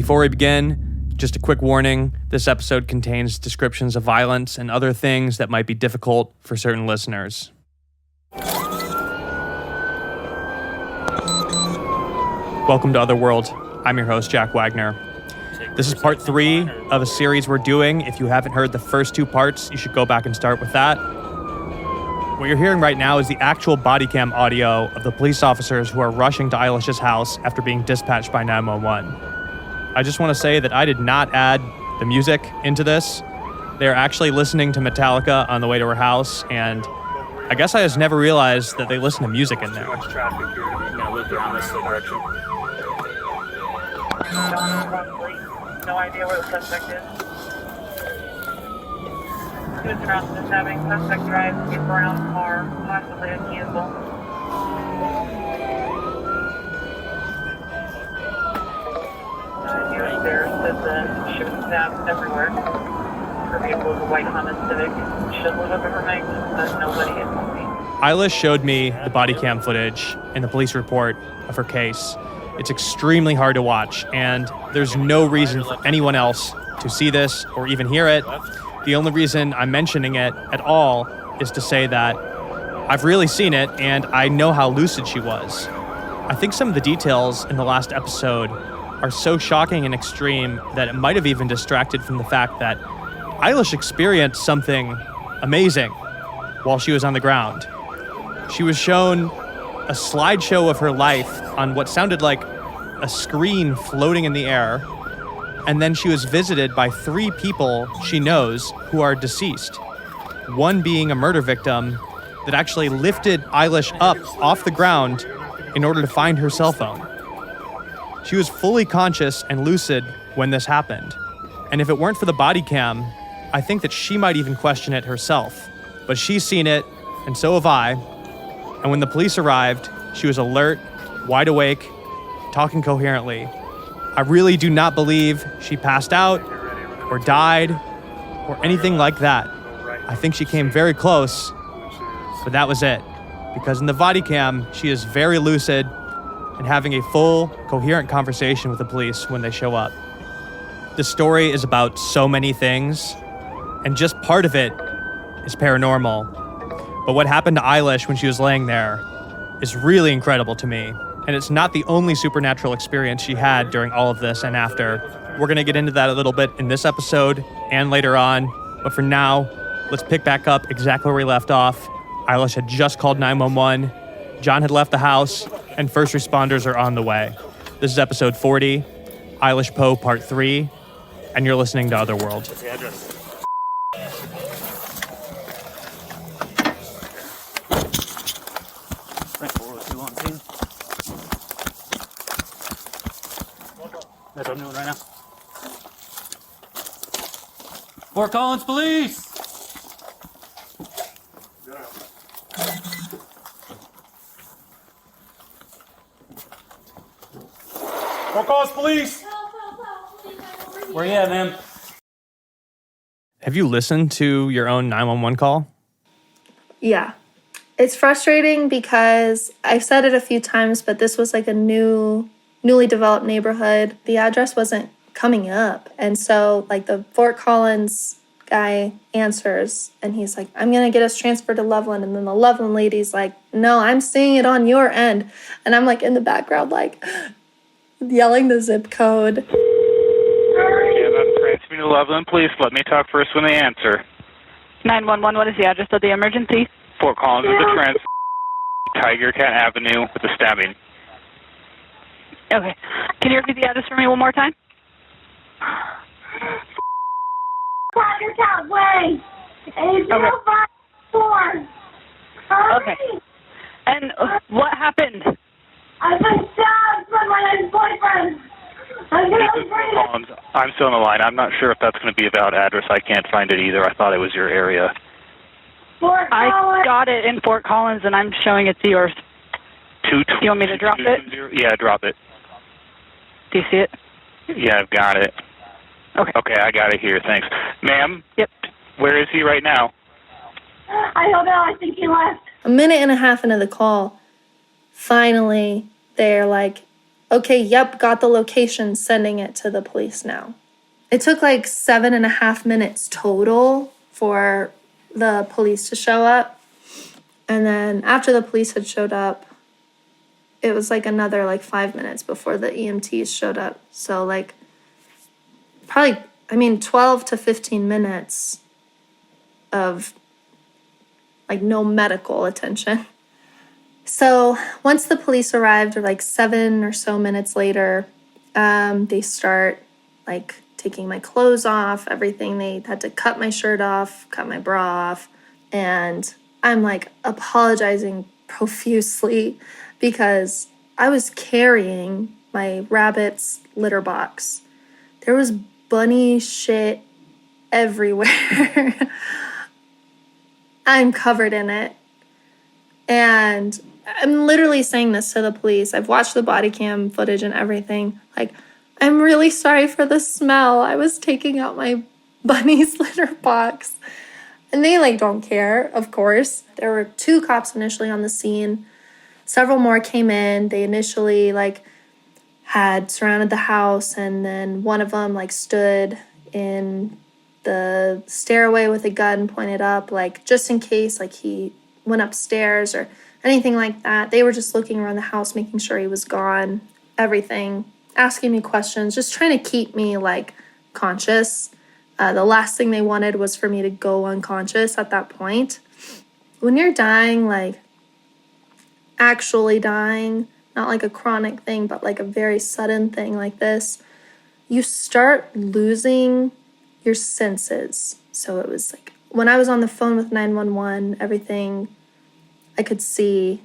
Before we begin, just a quick warning. This episode contains descriptions of violence and other things that might be difficult for certain listeners. Welcome to Otherworld. I'm your host, Jack Wagner. This is part 3 of a series we're doing. If you haven't heard the first 2 parts, you should go back and start with that. What you're hearing right now is the actual body cam audio of the police officers who are rushing to Eilish's house after being dispatched by 911. I just want to say that I did not add the music into this. They're actually listening to Metallica on the way to her house, and I guess I just never realized that they listen to music in there. No idea where the suspect is. Who's around this having suspect drives a brown car, possibly a vehicle. Here stairs says shooting stabs everywhere. Her vehicle is a white Honda Civic. Should live up her night, but nobody is moving. Eilish showed me the body cam footage and the police report of her case. It's extremely hard to watch, and there's no reason for anyone else to see this or even hear it. The only reason I'm mentioning it at all is to say that I've really seen it, and I know how lucid she was. I think some of the details in the last episode are so shocking and extreme that it might have even distracted from the fact that Eilish experienced something amazing while she was on the ground. She was shown a slideshow of her life on what sounded like a screen floating in the air, and then she was visited by 3 people she knows who are deceased. One being a murder victim that actually lifted Eilish up off the ground in order to find her cell phone. She was fully conscious and lucid when this happened, and if it weren't for the body cam, I think that she might even question it herself. But she's seen it, and so have I. And when the police arrived, she was alert, wide awake, talking coherently. I really do not believe she passed out or died or anything like that. I think she came very close, but that was it. Because in the body cam, she is very lucid and having a full, coherent conversation with the police when they show up. The story is about so many things, and just part of it is paranormal. But what happened to Eilish when she was laying there is really incredible to me. And it's not the only supernatural experience she had during all of this and after. We're going to get into that a little bit in this episode and later on. But for now, let's pick back up exactly where we left off. Eilish had just called 911. John had left the house, and first responders are on the way. This is episode 40, Eilish Poe Part 3, and you're listening to Otherworld. What's the address? That's what I'm doing right now. Fort Collins Police! Fort Collins Police! Where you at, ma'am? Have you listened to your own 911 call? Yeah. It's frustrating because I've said it a few times, but this was like a newly developed neighborhood. The address wasn't coming up. And so like the Fort Collins guy answers and he's like, I'm going to get us transferred to Loveland. And then the Loveland lady's like, no, I'm seeing it on your end. And I'm like in the background, like yelling the zip code. Yeah, that's transfer to Loveland Police. Let me talk first when they answer. 911, what is the address of the emergency? Fort Collins is the trans Tiger Cat Avenue with the stabbing. Okay. Can you repeat the address for me one more time? Tiger Cat Way. 8054. Okay. And what happened? I've been stabbed by my ex-boyfriend. I'm still on the line. I'm not sure if that's going to be a valid address. I can't find it either. I thought it was your area. I got it in Fort Collins, and I'm showing it's yours. Do you want me to drop it? Yeah, drop it. Do you see it? Yeah, I've got it. Okay. Okay, I got it here. Thanks. Ma'am? Yep. Where is he right now? I don't know. I think he left. A minute and a half into the call, finally, they're like, okay, yep, got the location, sending it to the police now. It took like 7.5 minutes total for the police to show up. And then after the police had showed up, it was like another like 5 minutes before the EMTs showed up. So like probably, 12 to 15 minutes of like no medical attention. So once the police arrived, or like 7 or so minutes later, they start like taking my clothes off, everything. They had to cut my shirt off, cut my bra off. And I'm like apologizing profusely because I was carrying my rabbit's litter box. There was bunny shit everywhere. I'm covered in it. And I'm literally saying this to the police. I've watched the body cam footage and everything. Like, I'm really sorry for the smell. I was taking out my bunny's litter box. And they like don't care, of course. There were 2 cops initially on the scene. Several more came in. They initially like had surrounded the house, and then one of them like stood in the stairway with a gun pointed up, like just in case like he went upstairs or anything like that. They were just looking around the house, making sure he was gone, everything, asking me questions, just trying to keep me like conscious. The last thing they wanted was for me to go unconscious at that point. When you're dying, like actually dying, not like a chronic thing, but like a very sudden thing like this, you start losing your senses. So it was like when I was on the phone with 911, everything I could see,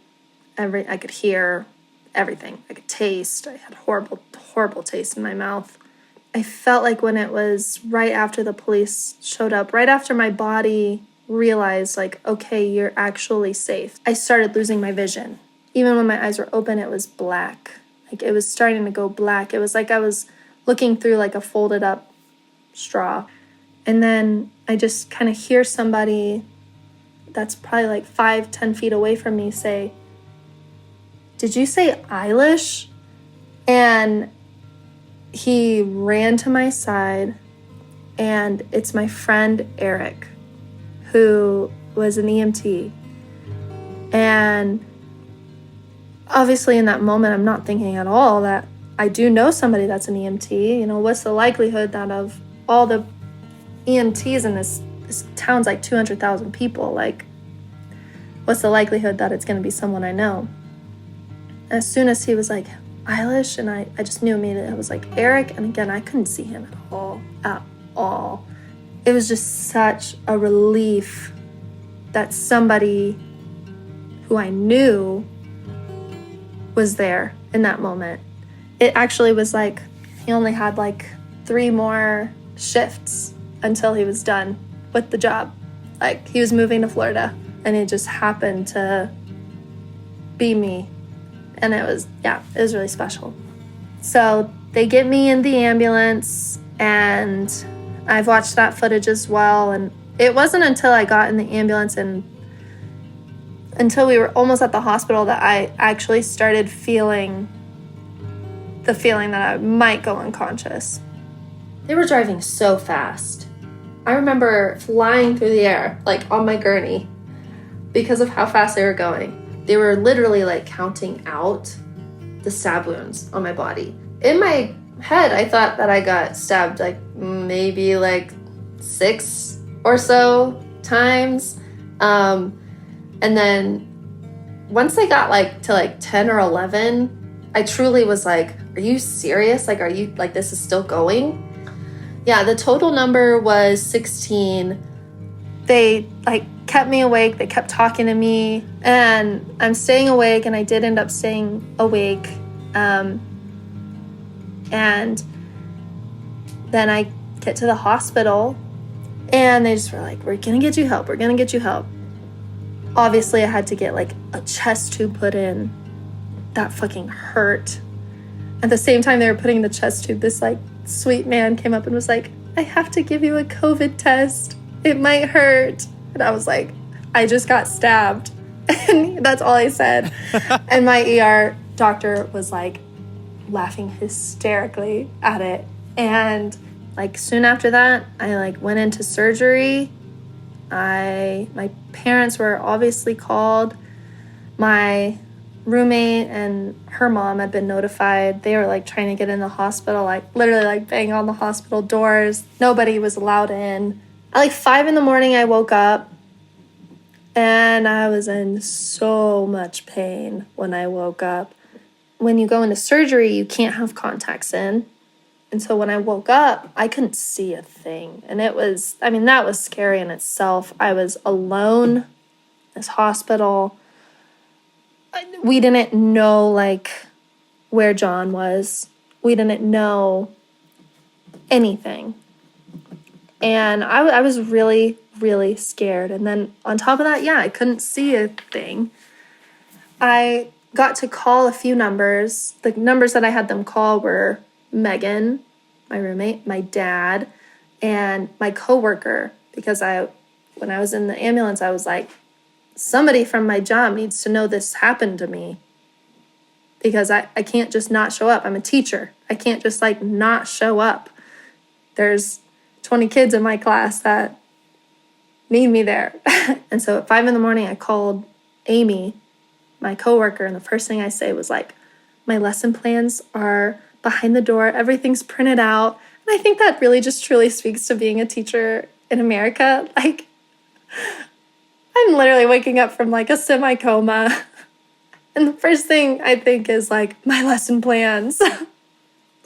I could hear, everything. I could taste. I had horrible taste in my mouth. I felt like when it was right after the police showed up, right after my body realized like, okay, you're actually safe, I started losing my vision. Even when my eyes were open, it was black. Like it was starting to go black. It was like I was looking through like a folded up straw. And then I just kind of hear somebody that's probably like 5-10 feet away from me say, "Did you say Eilish?" And he ran to my side, and it's my friend Eric, who was an EMT. And obviously in that moment, I'm not thinking at all that I do know somebody that's an EMT. You know, what's the likelihood that of all the EMTs in this town's like 200,000 people, like what's the likelihood that it's going to be someone I know? As soon as he was like, Eilish, and I just knew immediately. I was like, Eric, and again, I couldn't see him at all. It was just such a relief that somebody who I knew was there in that moment. It actually was like he only had like 3 more shifts until he was done with the job. Like he was moving to Florida, and it just happened to be me. And it was really special. So they get me in the ambulance, and I've watched that footage as well. And it wasn't until I got in the ambulance and until we were almost at the hospital that I actually started feeling the feeling that I might go unconscious. They were driving so fast. I remember flying through the air, like on my gurney, because of how fast they were going. They were literally like counting out the stab wounds on my body. In my head, I thought that I got stabbed like maybe like 6 or so times. And then once I got like to like 10 or 11, I truly was like, are you serious? Like, are you like, this is still going? Yeah, the total number was 16. They like kept me awake. They kept talking to me, and I'm staying awake, and I did end up staying awake. And then I get to the hospital, and they just were like, we're gonna get you help. We're gonna get you help. Obviously, I had to get like a chest tube put in. That fucking hurt. At the same time they were putting the chest tube, this like sweet man came up and was like, I have to give you a COVID test. It might hurt. And I was like, I just got stabbed. And that's all I said. And my ER doctor was like, laughing hysterically at it. And like soon after that, I like went into surgery. My parents were obviously called. My roommate and her mom had been notified. They were like trying to get in the hospital, like literally like banging on the hospital doors. Nobody was allowed in. At like 5 a.m, I woke up and I was in so much pain when I woke up. When you go into surgery, you can't have contacts in. And so when I woke up, I couldn't see a thing. And that was scary in itself. I was alone in this hospital. We didn't know, like, where John was. We didn't know anything. And I was really, really scared. And then on top of that, I couldn't see a thing. I got to call a few numbers. The numbers that I had them call were Megan, my roommate, my dad, and my coworker. Because when I was in the ambulance, I was like, somebody from my job needs to know this happened to me. Because I can't just not show up. I'm a teacher. I can't just like not show up. There's 20 kids in my class that need me there. And so at 5 a.m, I called Amy, my coworker, and the first thing I say was like, my lesson plans are behind the door. Everything's printed out. And I think that really just truly speaks to being a teacher in America. Like, I'm literally waking up from like a semi-coma. And the first thing I think is like, my lesson plans.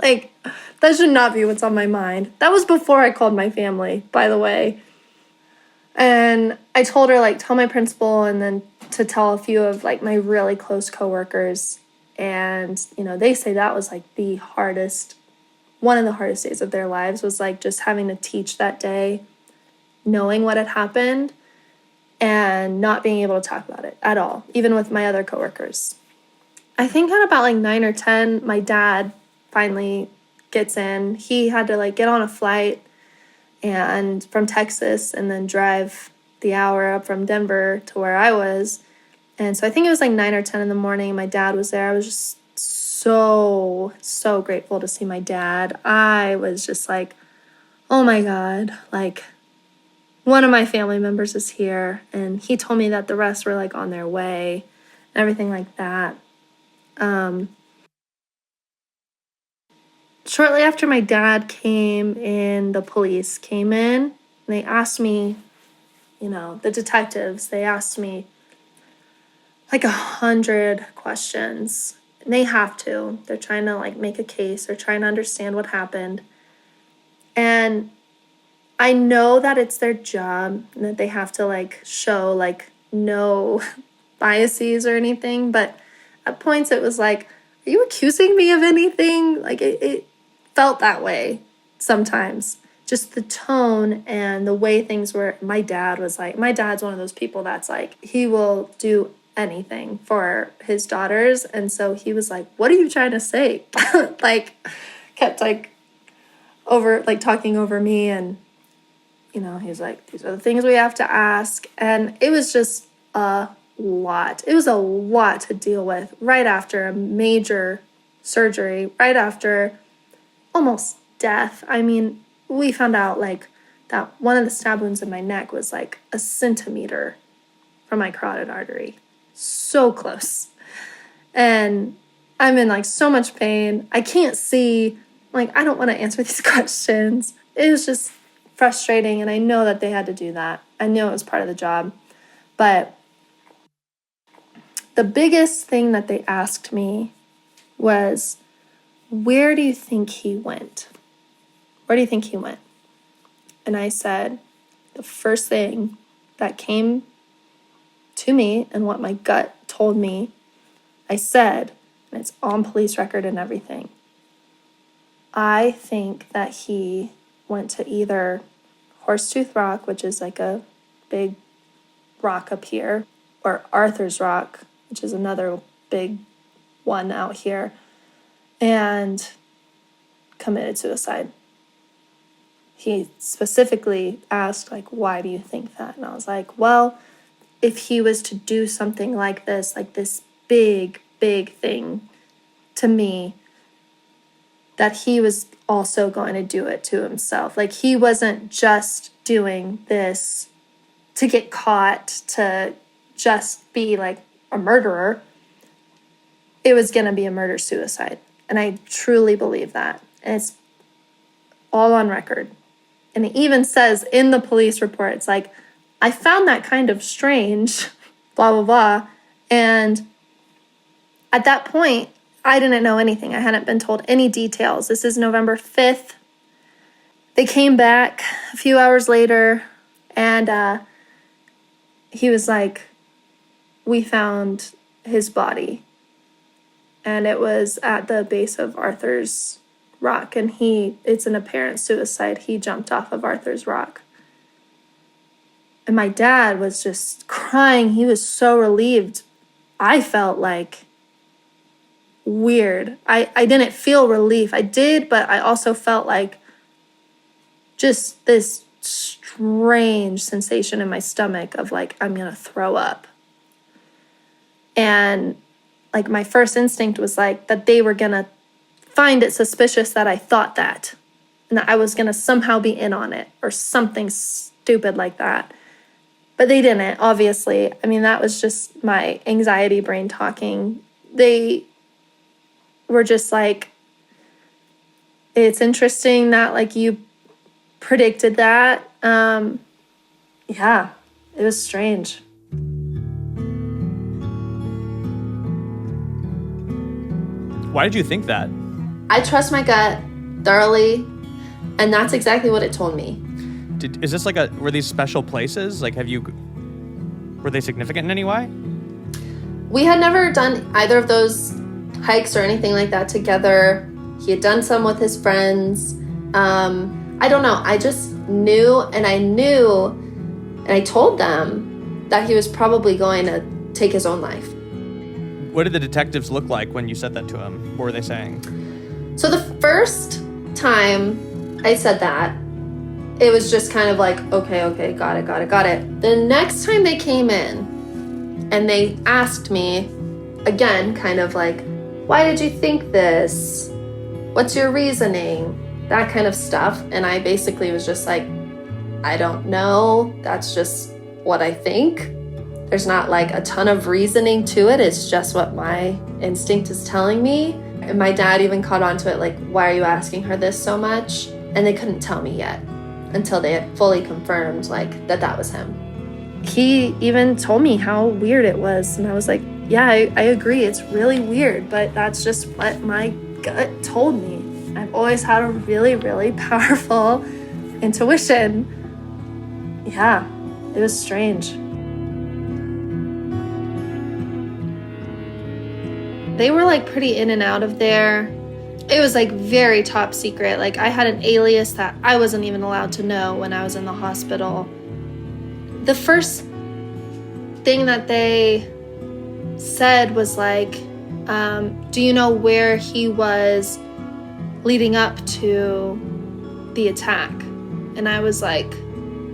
Like, that should not be what's on my mind. That was before I called my family, by the way. And I told her, like, tell my principal and then to tell a few of, like, my really close coworkers. And, you know, they say that was, like, one of the hardest days of their lives was, like, just having to teach that day, knowing what had happened, and not being able to talk about it at all, even with my other coworkers. I think at about, like, 9 or 10, my dad finally gets in. He had to like get on a flight and from Texas and then drive the hour up from Denver to where I was. And so I think it was like 9 or 10 in the morning. My dad was there. I was just so grateful to see my dad. I was just like, oh my God, like one of my family members is here. And he told me that the rest were like on their way and everything like that. Shortly after my dad came in, the police came in and they asked me, you know, the detectives, they asked me like 100 questions. And they have to. They're trying to like make a case. They're trying to understand what happened. And I know that it's their job and that they have to like show like no biases or anything. But at points it was like, are you accusing me of anything? Like it felt that way sometimes. Just the tone and the way things were. My dad's one of those people that's like, he will do anything for his daughters. And so he was like, what are you trying to say? Like, kept like talking over me. And, you know, he's like, these are the things we have to ask. And it was just a lot. It was a lot to deal with right after a major surgery, right after almost death. I mean, we found out like that one of the stab wounds in my neck was like a centimeter from my carotid artery. So close. And I'm in like so much pain. I can't see, like, I don't want to answer these questions. It was just frustrating. And I know that they had to do that. I know it was part of the job. But the biggest thing that they asked me was, where do you think he went? Where do you think he went? And I said, the first thing that came to me and what my gut told me, I said, and it's on police record and everything, I think that he went to either Horsetooth Rock, which is like a big rock up here, or Arthur's Rock, which is another big one out here, and committed suicide. He specifically asked, like, why do you think that? And I was like, well, if he was to do something like this big thing to me, that he was also going to do it to himself. Like, he wasn't just doing this to get caught, to just be like a murderer. It was going to be a murder-suicide. And I truly believe that. And it's all on record. And it even says in the police report, it's like, I found that kind of strange, blah, blah, blah. And at that point, I didn't know anything. I hadn't been told any details. This is November 5th. They came back a few hours later, and he was like, we found his body. And it was at the base of Arthur's Rock. And it's an apparent suicide. He jumped off of Arthur's Rock. And my dad was just crying. He was so relieved. I felt like weird. I didn't feel relief. I did, but I also felt like just this strange sensation in my stomach of like, I'm going to throw up. And like my first instinct was like that they were going to find it suspicious that I thought that. And that I was going to somehow be in on it or something stupid like that. But they didn't, obviously. I mean, that was just my anxiety brain talking. They were just like, it's interesting that like you predicted that. Yeah, it was strange. Why did you think that? I trust my gut thoroughly, and that's exactly what it told me. Is this like were these special places? Like, were they significant in any way? We had never done either of those hikes or anything like that together. He had done some with his friends. I don't know. I just knew, and I told them that he was probably going to take his own life. What did the detectives look like when you said that to him? What were they saying? So the first time I said that, it was just kind of like, okay, got it. The next time they came in and they asked me, again, kind of like, why did you think this? What's your reasoning? That kind of stuff. And I basically was just like, I don't know. That's just what I think. There's not like a ton of reasoning to it. It's just what my instinct is telling me. And my dad even caught on to it, like, why are you asking her this so much? And they couldn't tell me yet until they had fully confirmed like that was him. He even told me how weird it was. And I was like, yeah, I agree. It's really weird, but that's just what my gut told me. I've always had a really, really powerful intuition. Yeah, it was strange. They were like pretty in and out of there. It was like very top secret. Like I had an alias that I wasn't even allowed to know when I was in the hospital. The first thing that they said was like, do you know where he was leading up to the attack? And I was like,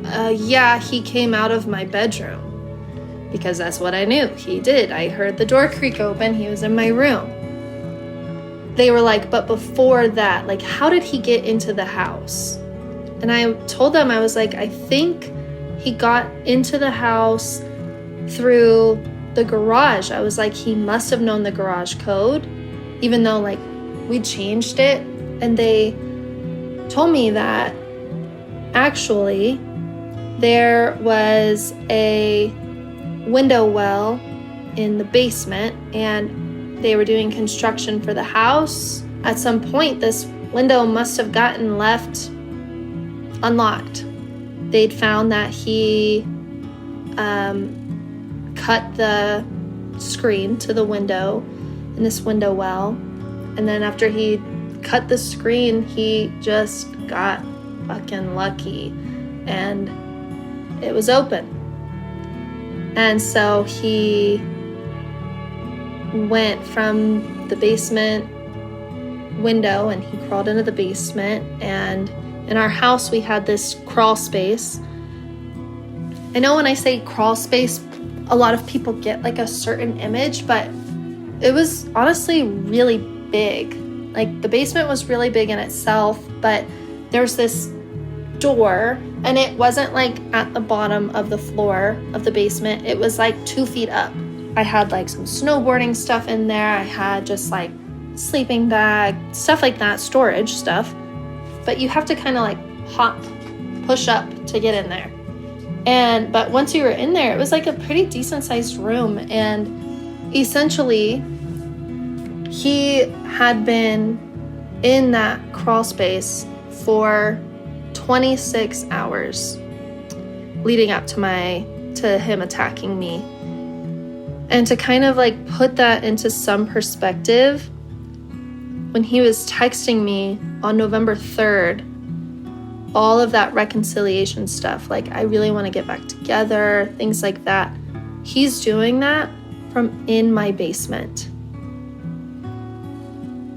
yeah, he came out of my bedroom. Because that's what I knew. He did. I heard the door creak open. He was in my room. They were like, but before that, like, how did he get into the house? And I told them, I was like, I think he got into the house through the garage. I was like, he must have known the garage code, even though, like, we changed it. And they told me that actually there was a window well in the basement and they were doing construction for the house. At some point, this window must have gotten left unlocked. They'd found that he cut the screen to the window in this window well. And then after he cut the screen, he just got fucking lucky and it was open. And so he went from the basement window and he crawled into the basement. And in our house, we had this crawl space. I know when I say crawl space, a lot of people get like a certain image, but it was honestly really big. Like, the basement was really big in itself, but there's this door, and it wasn't like at the bottom of the floor of the basement. It was like 2 feet up. I had like some snowboarding stuff in there. I had just like sleeping bag, stuff like that, storage stuff. But you have to kind of like push up to get in there. But once you were in there, it was like a pretty decent sized room. And essentially, he had been in that crawl space for 26 hours leading up to him attacking me. And to kind of like put that into some perspective, when he was texting me on November 3rd, all of that reconciliation stuff, like, I really want to get back together, things like that, he's doing that from in my basement.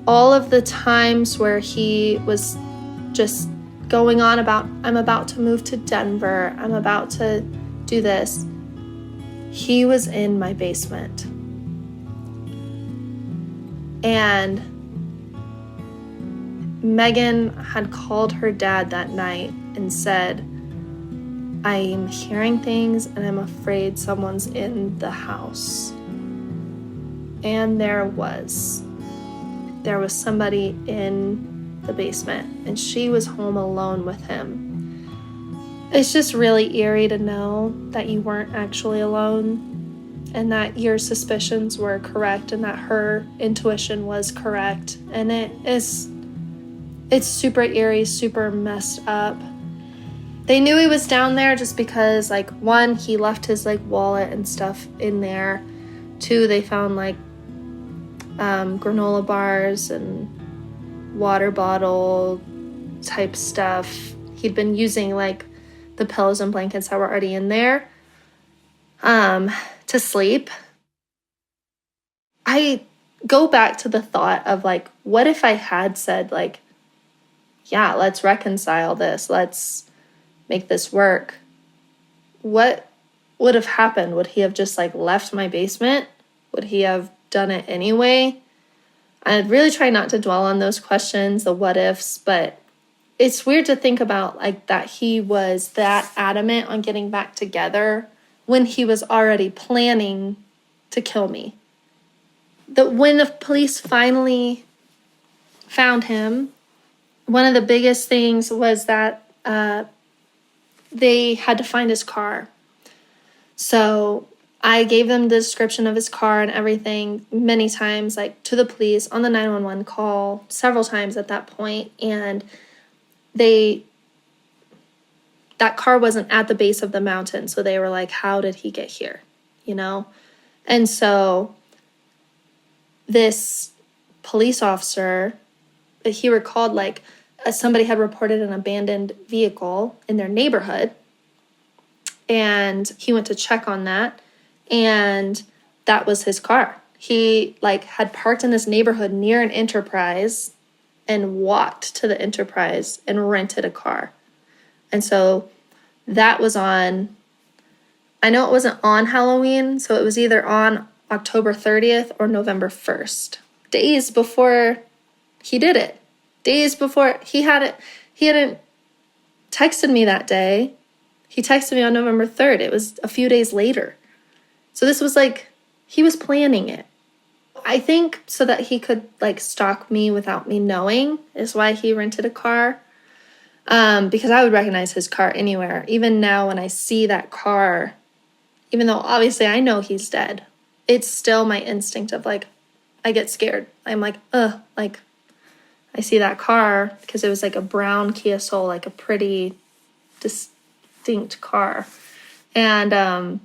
All of the times where he was just going on about, I'm about to move to Denver, I'm about to do this, he was in my basement. And Megan had called her dad that night and said, I'm hearing things and I'm afraid someone's in the house. And there was somebody in the basement, and she was home alone with him. It's just really eerie to know that you weren't actually alone, and that your suspicions were correct, and that her intuition was correct. And it's super eerie, super messed up. They knew he was down there just because, like, 1, he left his like wallet and stuff in there. 2, they found like granola bars and water bottle type stuff. He'd been using like the pillows and blankets that were already in there to sleep. I go back to the thought of like, what if I had said like, yeah, let's reconcile this, let's make this work? What would have happened? Would he have just like left my basement? Would he have done it anyway? I'd really try not to dwell on those questions, the what ifs, but it's weird to think about like that he was that adamant on getting back together when he was already planning to kill me. When the police finally found him, one of the biggest things was that they had to find his car. So I gave them the description of his car and everything many times, like to the police on the 911 call several times at that point. And that car wasn't at the base of the mountain. So they were like, how did he get here? You know? And so this police officer, he recalled like somebody had reported an abandoned vehicle in their neighborhood. And he went to check on that. And that was his car. He like had parked in this neighborhood near an Enterprise and walked to the Enterprise and rented a car. And so that was on, I know it wasn't on Halloween, so it was either on October 30th or November 1st. Days before he did it. Days before he hadn't texted me that day. He texted me on November 3rd. It was a few days later. So this was like, he was planning it. I think so that he could like stalk me without me knowing is why he rented a car. Because I would recognize his car anywhere. Even now when I see that car, even though obviously I know he's dead, it's still my instinct of like, I get scared. I'm like, like I see that car because it was like a brown Kia Soul, like a pretty distinct car. And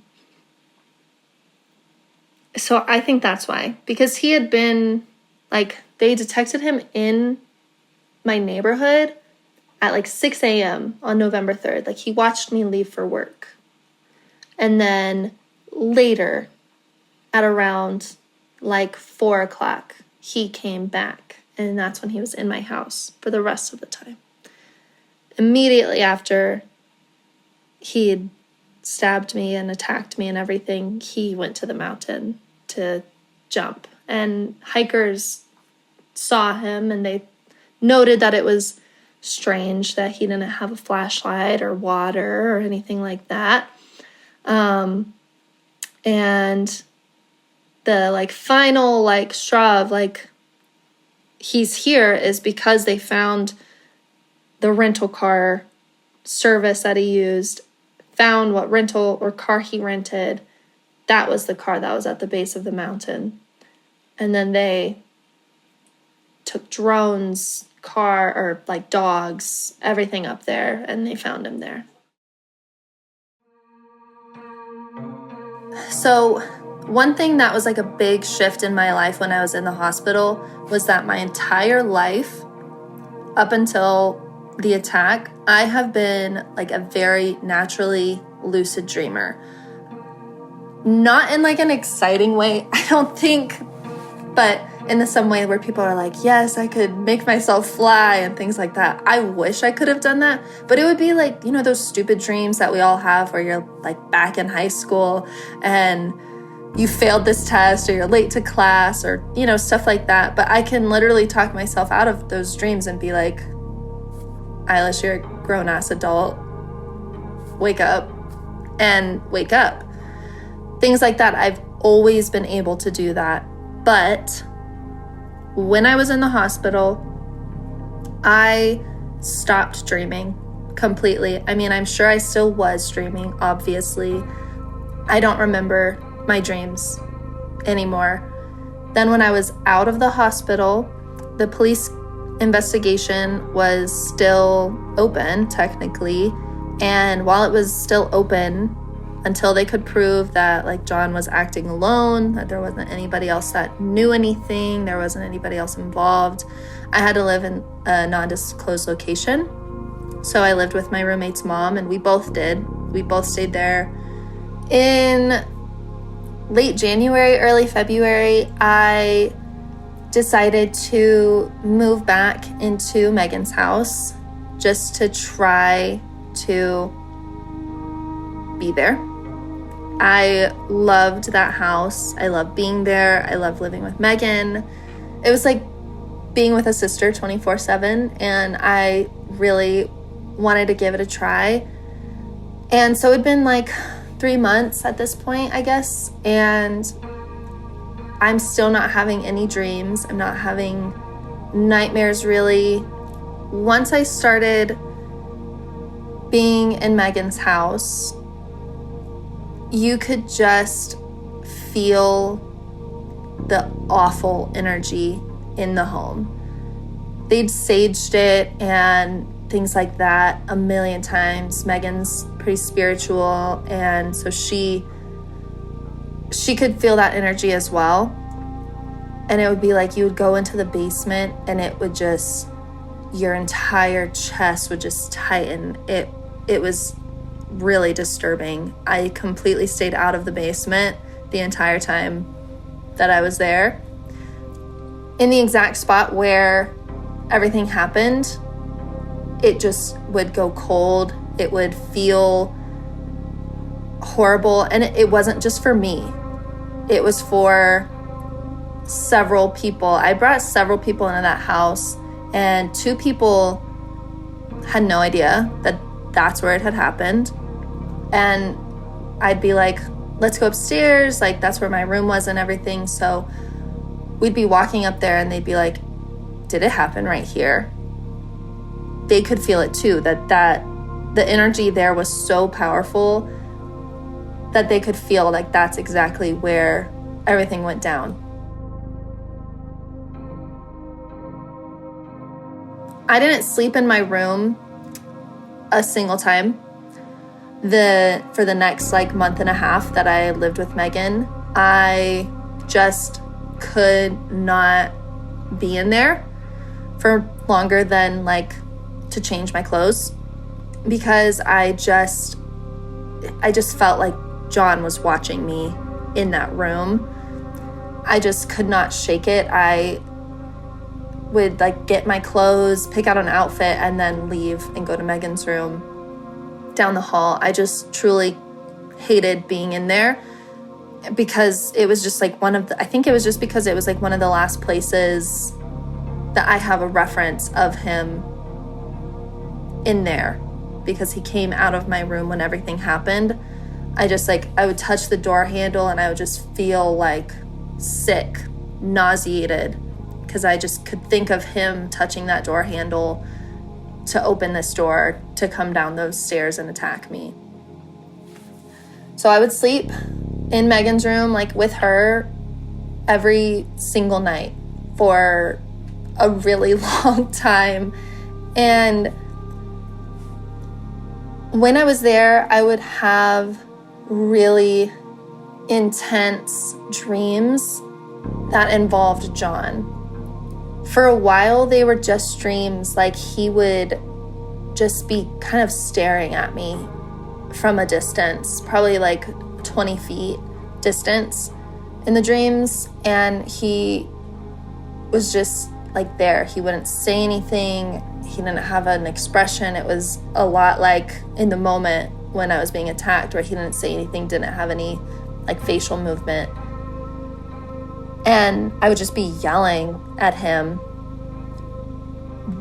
so I think that's why. Because he had been, like, they detected him in my neighborhood at like 6 a.m. on November 3rd. Like, he watched me leave for work. And then later, at around like 4 o'clock, he came back. And that's when he was in my house for the rest of the time. Immediately after he had stabbed me and attacked me and everything, he went to the mountain to jump. And hikers saw him, and they noted that it was strange that he didn't have a flashlight or water or anything like that. And the like final like straw of like he's here is because they found the rental car service that he used, found what rental or car he rented. That was the car that was at the base of the mountain. And then they took drones, car, or like dogs, everything up there, and they found him there. So one thing that was like a big shift in my life when I was in the hospital was that my entire life, up until the attack, I have been like a very naturally lucid dreamer. Not in like an exciting way, I don't think, but in some way where people are like, yes, I could make myself fly and things like that. I wish I could have done that, but it would be like, you know, those stupid dreams that we all have where you're like back in high school and you failed this test or you're late to class or, you know, stuff like that. But I can literally talk myself out of those dreams and be like, Eilish, you're a grown-ass adult. Wake up and wake up. Things like that. I've always been able to do that. But when I was in the hospital, I stopped dreaming completely. I mean, I'm sure I still was dreaming, obviously. I don't remember my dreams anymore. Then when I was out of the hospital, the police investigation was still open, technically. And while it was still open, until they could prove that like John was acting alone, that there wasn't anybody else that knew anything, there wasn't anybody else involved, I had to live in a non-disclosed location. So I lived with my roommate's mom, and we both did. We both stayed there. In late January, early February, I decided to move back into Megan's house just to try to be there. I loved that house. I loved being there. I loved living with Megan. It was like being with a sister 24/7, and I really wanted to give it a try. And so it'd been like 3 months at this point, I guess, and I'm still not having any dreams. I'm not having nightmares, really. Once I started being in Megan's house, you could just feel the awful energy in the home. They'd saged it and things like that a million times. Megan's pretty spiritual, and so she could feel that energy as well. And it would be like you would go into the basement and it would just, your entire chest would just tighten. It was really disturbing. I completely stayed out of the basement the entire time that I was there. In the exact spot where everything happened, it just would go cold. It would feel horrible. And it wasn't just for me. It was for several people. I brought several people into that house, and 2 people had no idea that that's where it had happened. And I'd be like, let's go upstairs. Like, that's where my room was and everything. So we'd be walking up there and they'd be like, did it happen right here? They could feel it too, that the energy there was so powerful that they could feel like that's exactly where everything went down. I didn't sleep in my room a single time. For the next like month and a half that I lived with Megan, I just could not be in there for longer than like to change my clothes, because I just felt like John was watching me in that room. I just could not shake it. I would like get my clothes, pick out an outfit, and then leave and go to Megan's room down the hall. I just truly hated being in there, because it was just like I think it was just because it was like one of the last places that I have a reference of him in there because he came out of my room when everything happened. I would touch the door handle and I would just feel like sick, nauseated, because I just could think of him touching that door handle to open this door to come down those stairs and attack me. So I would sleep in Megan's room, like with her, every single night for a really long time. And when I was there, I would have really intense dreams that involved John. For a while, they were just dreams, like he would just be kind of staring at me from a distance, probably like 20 feet distance in the dreams, and he was just like there. He wouldn't say anything. He didn't have an expression. It was a lot like in the moment when I was being attacked, where he didn't say anything, didn't have any like facial movement. And I would just be yelling at him,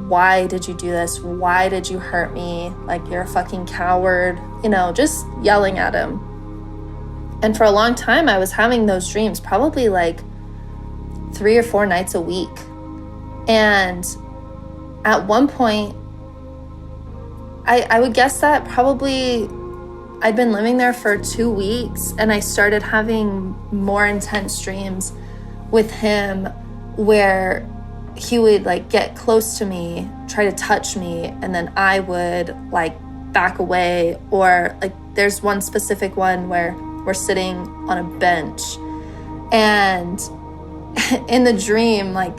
why did you do this? Why did you hurt me? Like, you're a fucking coward. You know, just yelling at him. And for a long time, I was having those dreams, probably like 3 or 4 nights a week. And at one point, I would guess that probably I'd been living there for 2 weeks, and I started having more intense dreams with him where he would like get close to me, try to touch me, and then I would like back away. Or like there's one specific one where we're sitting on a bench, and in the dream, like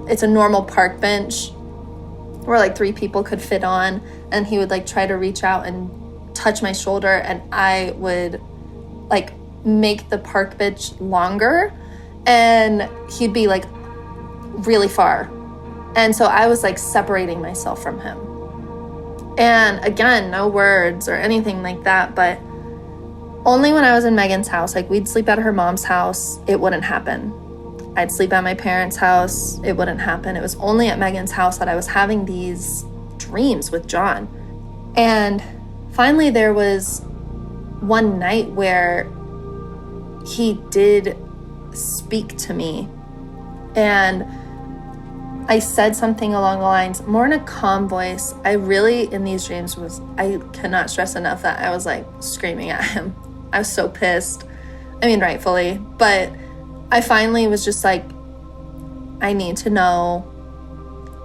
it's a normal park bench where like 3 people could fit on, and he would like try to reach out and touch my shoulder, and I would like make the park bench longer, and he'd be like really far. And so I was like separating myself from him. And again, no words or anything like that, but only when I was in Megan's house. Like we'd sleep at her mom's house, it wouldn't happen. I'd sleep at my parents' house, it wouldn't happen. It was only at Megan's house that I was having these dreams with John. And finally there was one night where he did speak to me, and I said something along the lines, more in a calm voice. I really, in these dreams, I cannot stress enough that I was like screaming at him. I was so pissed. I mean, rightfully, but I finally was just like, I need to know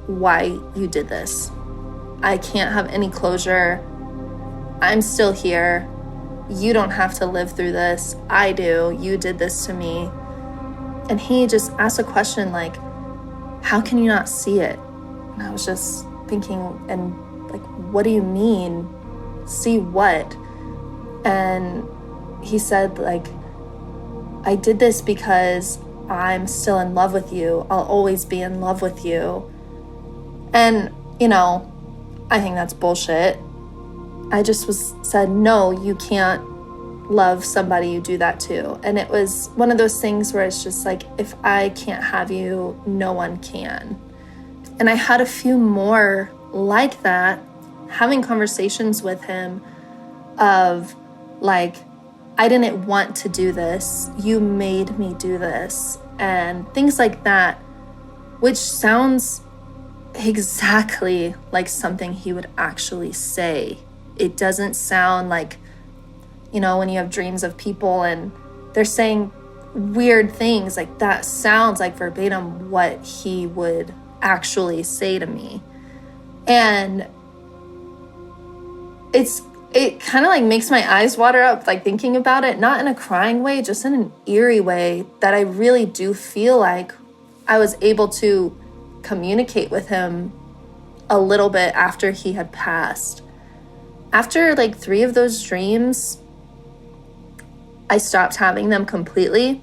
why you did this. I can't have any closure. I'm still here. You don't have to live through this. I do. You did this to me. And he just asked a question like, how can you not see it? And I was just thinking, and like, what do you mean? See what? And he said, like, I did this because I'm still in love with you. I'll always be in love with you. And, you know, I think that's bullshit. I just said, no, you can't love somebody you do that to. And it was one of those things where it's just like, if I can't have you, no one can. And I had a few more like that, having conversations with him of like, I didn't want to do this. You made me do this. And things like that, which sounds exactly like something he would actually say. It doesn't sound like, you know, when you have dreams of people and they're saying weird things, like that sounds like verbatim what he would actually say to me. And it kind of like makes my eyes water up, like thinking about it, not in a crying way, just in an eerie way, that I really do feel like I was able to communicate with him a little bit after he had passed. After like 3 of those dreams, I stopped having them completely.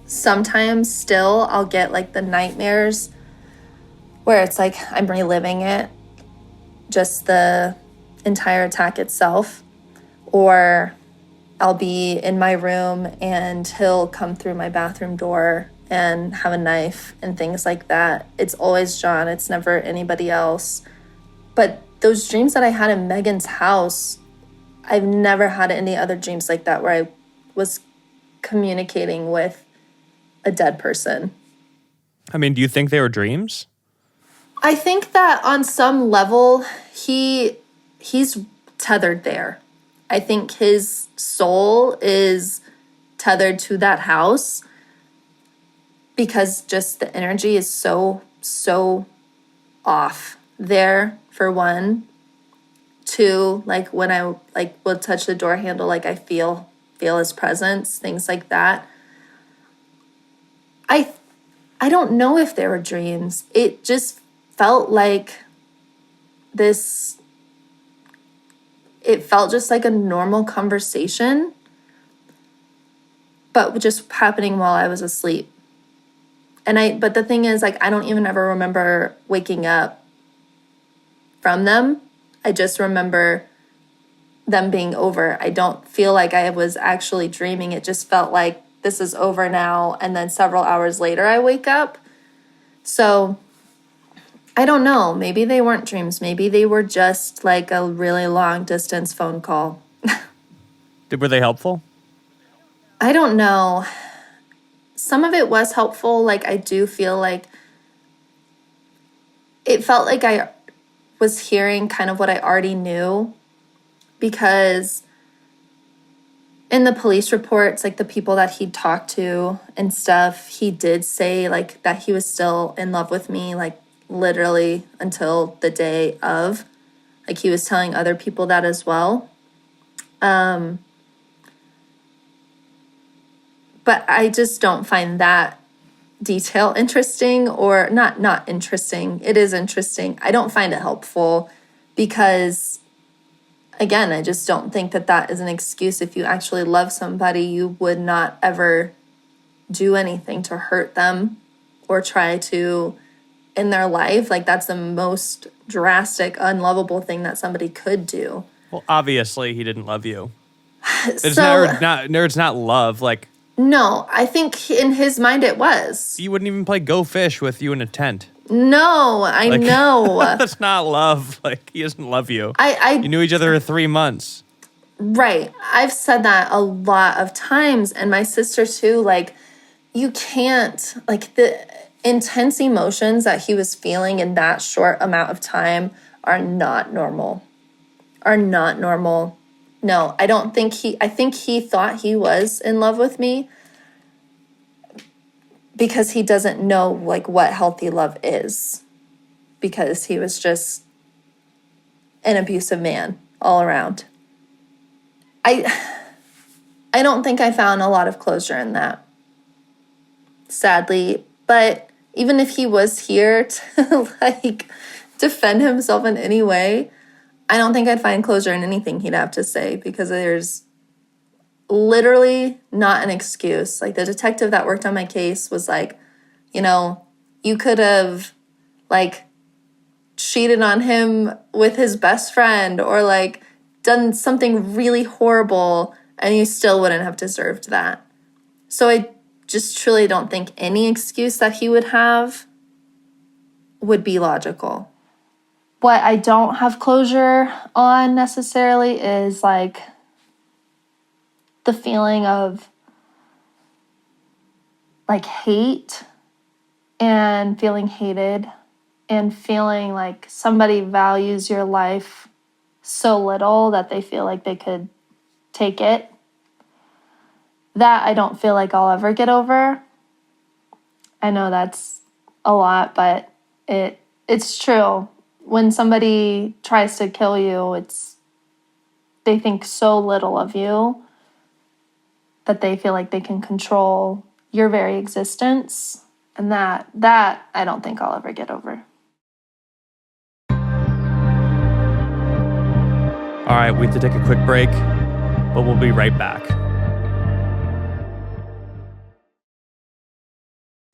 Sometimes still I'll get like the nightmares where it's like I'm reliving it, just the entire attack itself. Or I'll be in my room and he'll come through my bathroom door and have a knife and things like that. It's always John. It's never anybody else. But those dreams that I had in Megan's house, I've never had any other dreams like that where I was communicating with a dead person. I mean, do you think they were dreams? I think that on some level, he's tethered there. I think his soul is tethered to that house because just the energy is so off there, for one. Two, like when I would touch the door handle, like I feel his presence, things like that. I don't know if they were dreams. It just felt like this. It felt just like a normal conversation, but just happening while I was asleep. But the thing is, like, I don't even ever remember waking up from them. I just remember them being over. I don't feel like I was actually dreaming. It just felt like this is over now. And then several hours later, I wake up. So I don't know. Maybe they weren't dreams. Maybe they were just like a really long distance phone call. Were they helpful? I don't know. Some of it was helpful. Like, I do feel like it felt like I was hearing kind of what I already knew, because in the police reports, like the people that he'd talked to and stuff, he did say like that he was still in love with me, like literally until the day of. Like, he was telling other people that as well. But I just don't find that detail interesting, or not interesting. It is interesting. I don't find it helpful because, again, I just don't think that is an excuse. If you actually love somebody, you would not ever do anything to hurt them or try to in their life. Like, that's the most drastic, unlovable thing that somebody could do. Well, obviously he didn't love you. It's not love. Like, no, I think in his mind it was. he wouldn't even play Go Fish with you in a tent. No, I know. That's not love. Like, he doesn't love you. You knew each other for 3 months. Right. I've said that a lot of times. And my sister too, like, you can't, like, the intense emotions that he was feeling in that short amount of time are not normal. No, I don't think I think he thought he was in love with me because he doesn't know, like, what healthy love is, because he was just an abusive man all around. I don't think I found a lot of closure in that, sadly. But even if he was here to, like, defend himself in any way, I don't think I'd find closure in anything he'd have to say, because there's literally not an excuse. Like, the detective that worked on my case was like, you know, you could have, like, cheated on him with his best friend or, like, done something really horrible and you still wouldn't have deserved that. So I just truly don't think any excuse that he would have would be logical. What I don't have closure on necessarily is, like, the feeling of, like, hate and feeling hated and feeling like somebody values your life so little that they feel like they could take it. That I don't feel like I'll ever get over. I know that's a lot, but it's true. When somebody tries to kill you, they think so little of you that they feel like they can control your very existence. And that I don't think I'll ever get over. All right, we have to take a quick break, but we'll be right back.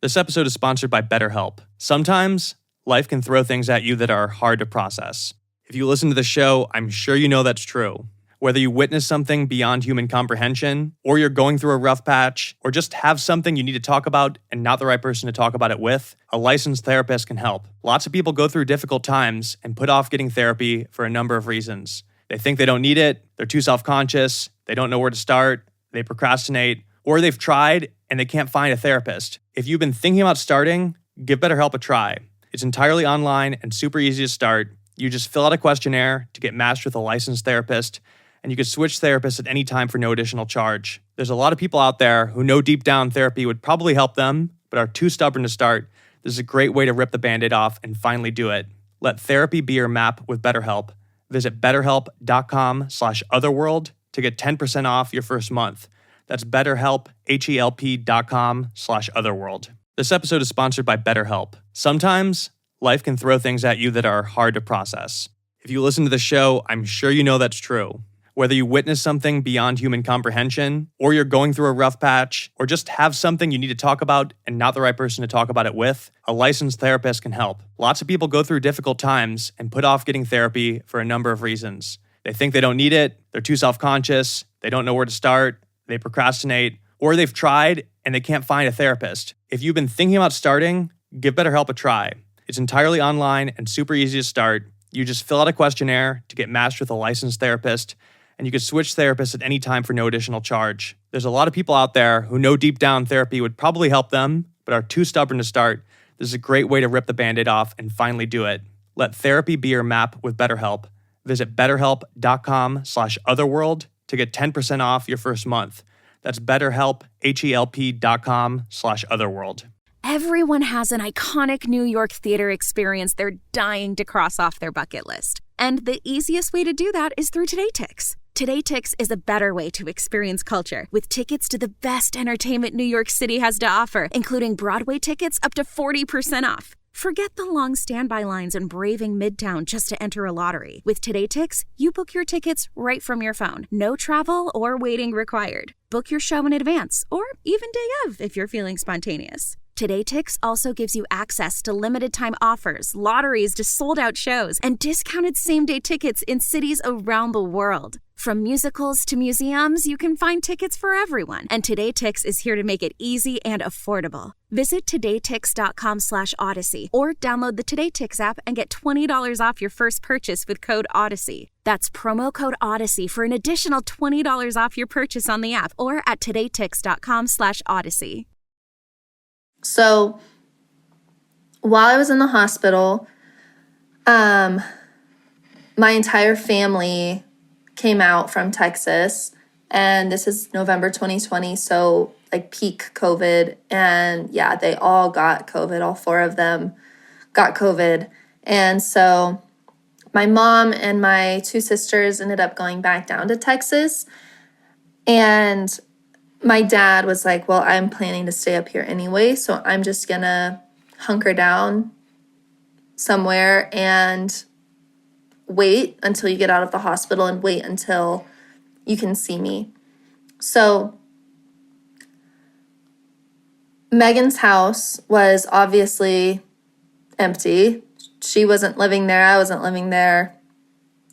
This episode is sponsored by BetterHelp. Sometimes life can throw things at you that are hard to process. If you listen to the show, I'm sure you know that's true. Whether you witness something beyond human comprehension, or you're going through a rough patch, or just have something you need to talk about and not the right person to talk about it with, a licensed therapist can help. Lots of people go through difficult times and put off getting therapy for a number of reasons. They think they don't need it, they're too self-conscious, they don't know where to start, they procrastinate, or they've tried and they can't find a therapist. If you've been thinking about starting, give BetterHelp a try. It's entirely online and super easy to start. You just fill out a questionnaire to get matched with a licensed therapist, and you can switch therapists at any time for no additional charge. There's a lot of people out there who know deep down therapy would probably help them, but are too stubborn to start. This is a great way to rip the Band-Aid off and finally do it. Let therapy be your map with BetterHelp. Visit betterhelp.com/otherworld to get 10% off your first month. That's BetterHelp, HELP.com/otherworld. This episode is sponsored by BetterHelp. Sometimes life can throw things at you that are hard to process. If you listen to the show, I'm sure you know that's true. Whether you witness something beyond human comprehension, or you're going through a rough patch, or just have something you need to talk about and not the right person to talk about it with, a licensed therapist can help. Lots of people go through difficult times and put off getting therapy for a number of reasons. They think they don't need it, they're too self-conscious, they don't know where to start, they procrastinate, or they've tried and they can't find a therapist. If you've been thinking about starting, give BetterHelp a try. It's entirely online and super easy to start. You just fill out a questionnaire to get matched with a licensed therapist, and you can switch therapists at any time for no additional charge. There's a lot of people out there who know deep down therapy would probably help them, but are too stubborn to start. This is a great way to rip the Band-Aid off and finally do it. Let therapy be your map with BetterHelp. Visit betterhelp.com/otherworld to get 10% off your first month. That's BetterHelp, HELP.com/otherworld. Everyone has an iconic New York theater experience they're dying to cross off their bucket list. And the easiest way to do that is through TodayTix. TodayTix is a better way to experience culture, with tickets to the best entertainment New York City has to offer, including Broadway tickets up to 40% off. Forget the long standby lines and braving Midtown just to enter a lottery. With TodayTix, you book your tickets right from your phone. No travel or waiting required. Book your show in advance, or even day of if you're feeling spontaneous. TodayTix also gives you access to limited-time offers, lotteries to sold-out shows, and discounted same-day tickets in cities around the world. From musicals to museums, you can find tickets for everyone, and TodayTix is here to make it easy and affordable. Visit todaytix.com/Odyssey or download the TodayTix app and get $20 off your first purchase with code Odyssey. That's promo code Odyssey for an additional $20 off your purchase on the app or at todaytix.com/Odyssey. So while I was in the hospital, my entire family came out from Texas, and this is November 2020, so like peak COVID. And yeah, they all got COVID. All four of them got COVID. And so my mom and my two sisters ended up going back down to Texas. And my dad was like, well, I'm planning to stay up here anyway, so I'm just gonna hunker down somewhere and wait until you get out of the hospital and wait until you can see me. So Megan's house was obviously empty. She wasn't living there. I wasn't living there.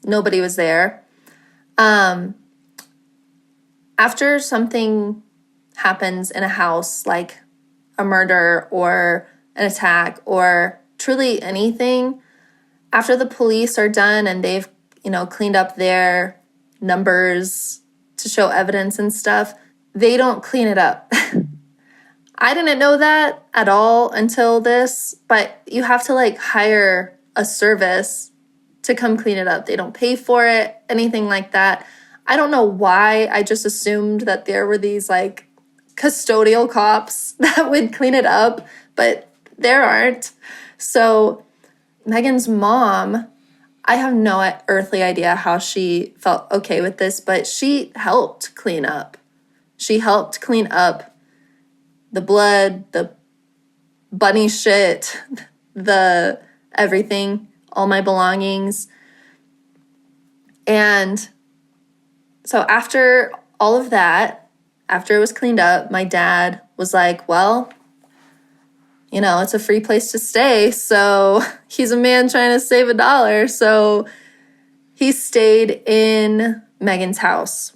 Nobody was there. After something happens in a house, like a murder or an attack or truly anything, after the police are done and they've, cleaned up their numbers to show evidence and stuff, they don't clean it up. I didn't know that at all until this, but you have to hire a service to come clean it up. They don't pay for it, anything like that. I don't know why. I just assumed that there were these custodial cops that would clean it up, but there aren't. So Megan's mom, I have no earthly idea how she felt okay with this, but she helped clean up. She helped clean up the blood, the bunny shit, the everything, all my belongings. And so after all of that, after it was cleaned up, my dad was like, well, it's a free place to stay. So he's a man trying to save $1. So he stayed in Megan's house.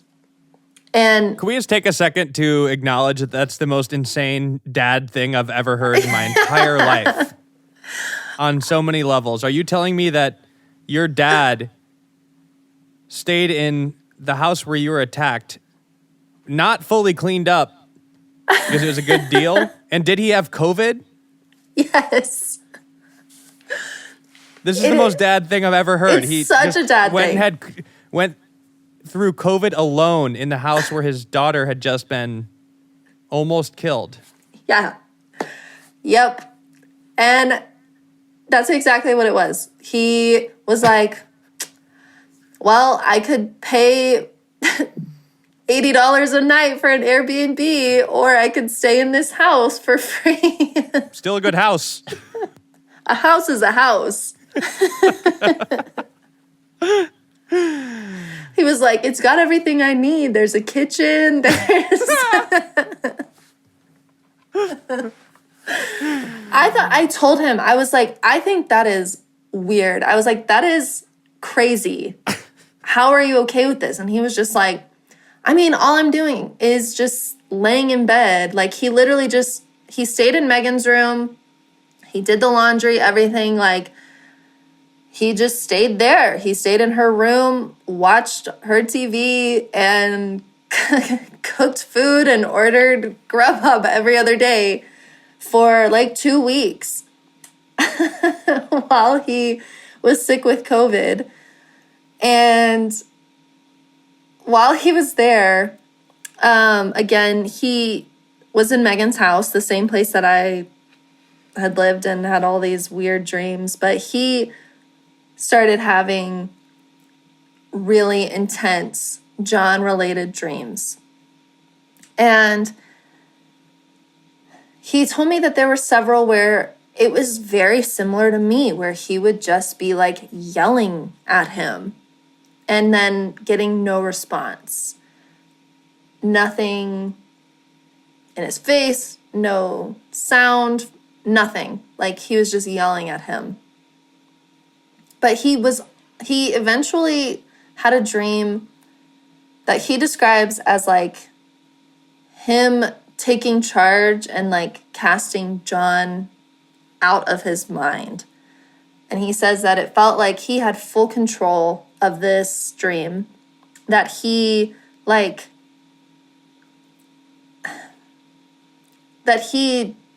And can we just take a second to acknowledge that that's the most insane dad thing I've ever heard in my entire life on so many levels? Are you telling me that your dad stayed in the house where you were attacked, not fully cleaned up because it was a good deal? And did he have COVID? Yes. This is the most dad thing I've ever heard. It's such a dad thing. Went through COVID alone in the house where his daughter had just been almost killed. Yeah. Yep. And that's exactly what it was. He was like, well, I could pay $80 a night for an Airbnb, or I could stay in this house for free. Still a good house. A house is a house. He was like, it's got everything I need. There's a kitchen. I told him, I was like, I think that is weird. I was like, that is crazy. How are you okay with this? And he was just like, I mean, all I'm doing is just laying in bed. Like, he literally he stayed in Megan's room. He did the laundry, everything. Like, he just stayed there. He stayed in her room, watched her TV, and cooked food and ordered Grubhub every other day for like 2 weeks while he was sick with COVID. And while he was there, again, he was in Megan's house, the same place that I had lived and had all these weird dreams, but he started having really intense John-related dreams. And he told me that there were several where it was very similar to me, where he would just be like yelling at him and then getting no response. Nothing in his face, no sound, nothing. Like, he was just yelling at him. But he eventually had a dream that he describes as like him taking charge and like casting John out of his mind. And he says that it felt like he had full control of this dream, that he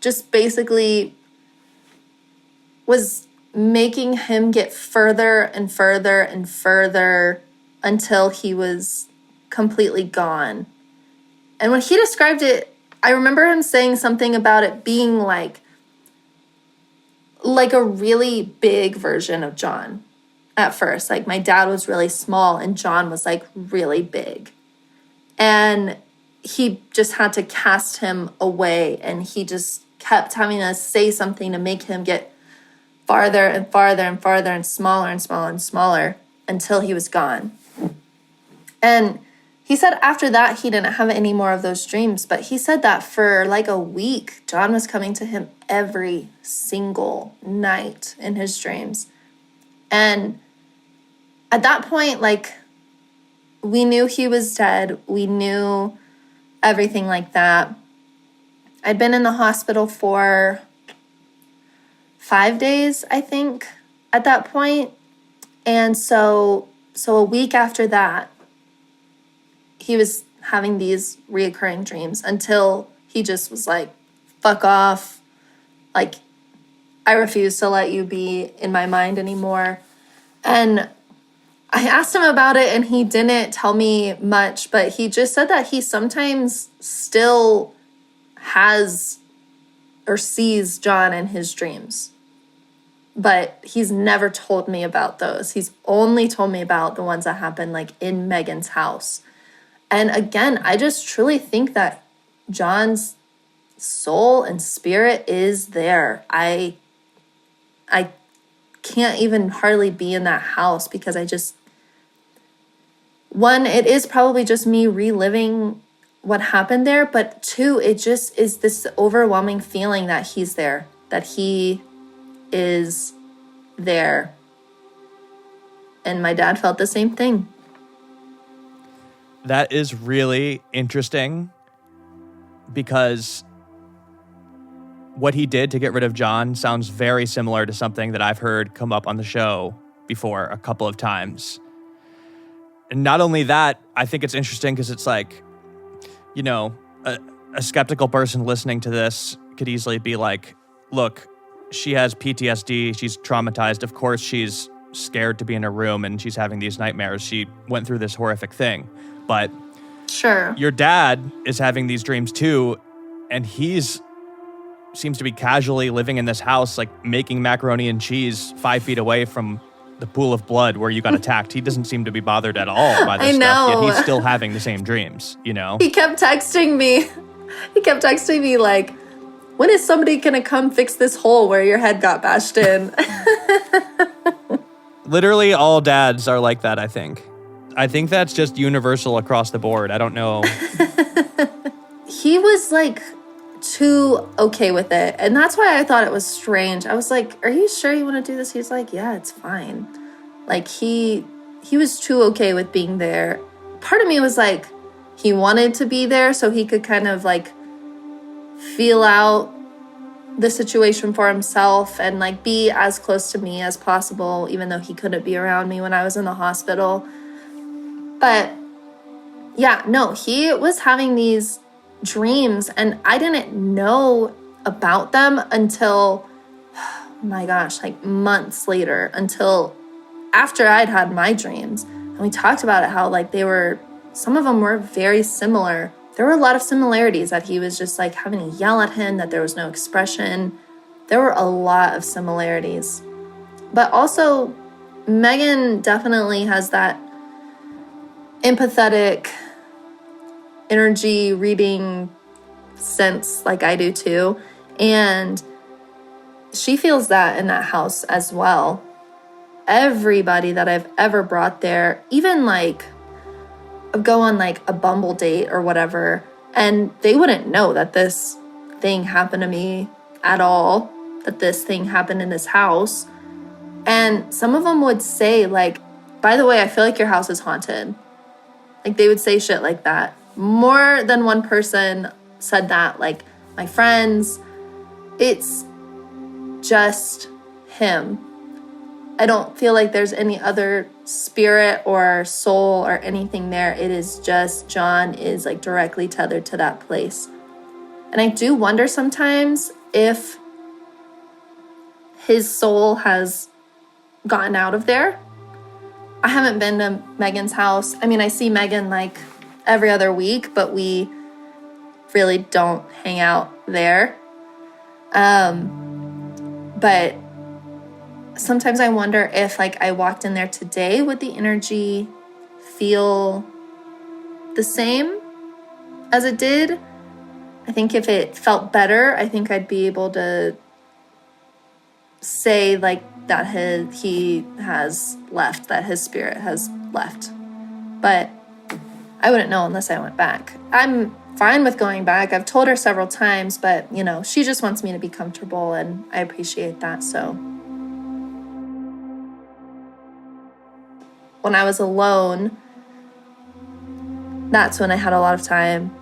just basically was making him get further and further and further until he was completely gone. And when he described it, I remember him saying something about it being like a really big version of John at first. Like, my dad was really small and John was like really big. And he just had to cast him away, and he just kept having to say something to make him get farther and farther and farther and smaller and smaller and smaller until he was gone. And he said after that he didn't have any more of those dreams, but he said that for like a week, John was coming to him every single night in his dreams. And at that point, like, we knew he was dead. We knew everything like that. I'd been in the hospital for 5 days, I think, at that point. And so a week after that, he was having these reoccurring dreams until he just was like, fuck off. Like, I refuse to let you be in my mind anymore. And I asked him about it, and he didn't tell me much, but he just said that he sometimes still has or sees John in his dreams. But he's never told me about those. He's only told me about the ones that happened like in Megan's house. And again, I just truly think that John's soul and spirit is there. I can't even hardly be in that house because one, it is probably just me reliving what happened there, but two, it just is this overwhelming feeling that he's there, that he is there. And my dad felt the same thing. That is really interesting because what he did to get rid of John sounds very similar to something that I've heard come up on the show before a couple of times. And not only that, I think it's interesting because it's like, you know, a skeptical person listening to this could easily be like, look, she has PTSD, she's traumatized, of course she's scared to be in a room and she's having these nightmares. She went through this horrific thing. But Sure. your dad is having these dreams too, and seems to be casually living in this house, like making macaroni and cheese 5 feet away from the pool of blood where you got attacked. He doesn't seem to be bothered at all by this stuff, yet he's still having the same dreams, you know? He kept texting me. Like, when is somebody gonna come fix this hole where your head got bashed in? Literally all dads are like that, I think. I think that's just universal across the board. I don't know. He was like too okay with it. And that's why I thought it was strange. I was like, are you sure you want to do this? He's like, yeah, it's fine. Like he was too okay with being there. Part of me was like, he wanted to be there so he could kind of like feel out the situation for himself and like be as close to me as possible, even though he couldn't be around me when I was in the hospital. But yeah, no, he was having these dreams and I didn't know about them until, oh my gosh, like months later, until after I'd had my dreams. And we talked about it, how like some of them were very similar. There were a lot of similarities, that he was just like having to yell at him, that there was no expression. There were a lot of similarities. But also, Megan definitely has that empathetic energy reading sense like I do too. And she feels that in that house as well. Everybody that I've ever brought there, even like go on like a Bumble date or whatever, and they wouldn't know that this thing happened to me at all, that this thing happened in this house. And some of them would say like, by the way, I feel like your house is haunted. Like they would say shit like that. More than one person said that, like my friends. It's just him. I don't feel like there's any other spirit or soul or anything there. It is just John is like directly tethered to that place. And I do wonder sometimes if his soul has gotten out of there. I haven't been to Megan's house. I mean, I see Megan like every other week, but we really don't hang out there. But sometimes I wonder if like I walked in there today, would the energy feel the same as it did? I think if it felt better, I think I'd be able to say like that he has left, that his spirit has left. But I wouldn't know unless I went back. I'm fine with going back. I've told her several times, but you know, she just wants me to be comfortable and I appreciate that. So when I was alone, that's when I had a lot of time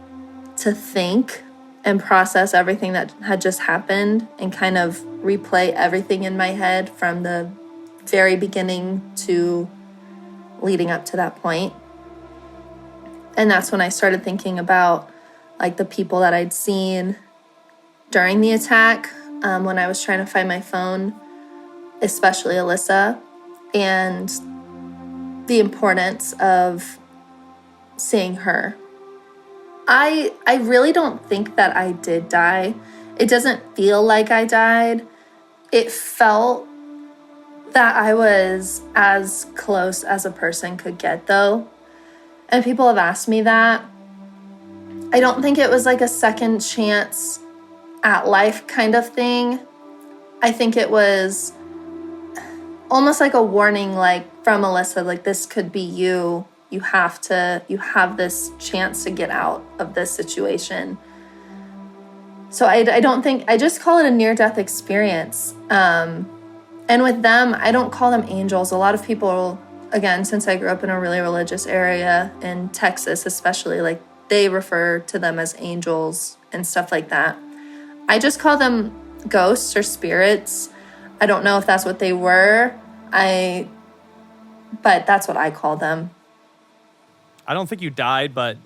to think and process everything that had just happened and kind of replay everything in my head from the very beginning to leading up to that point. And that's when I started thinking about like the people that I'd seen during the attack, when I was trying to find my phone, especially Alyssa, and the importance of seeing her. I really don't think that I did die. It doesn't feel like I died. It felt that I was as close as a person could get, though. And people have asked me that. I don't think it was like a second chance at life kind of thing. I think it was almost like a warning, like from Alyssa, like this could be you. You have this chance to get out of this situation. So I don't think, I just call it a near-death experience. And with them, I don't call them angels. A lot of people again, since I grew up in a really religious area in Texas, especially, like they refer to them as angels and stuff like that. I just call them ghosts or spirits. I don't know if that's what they were. But that's what I call them. I don't think you died, but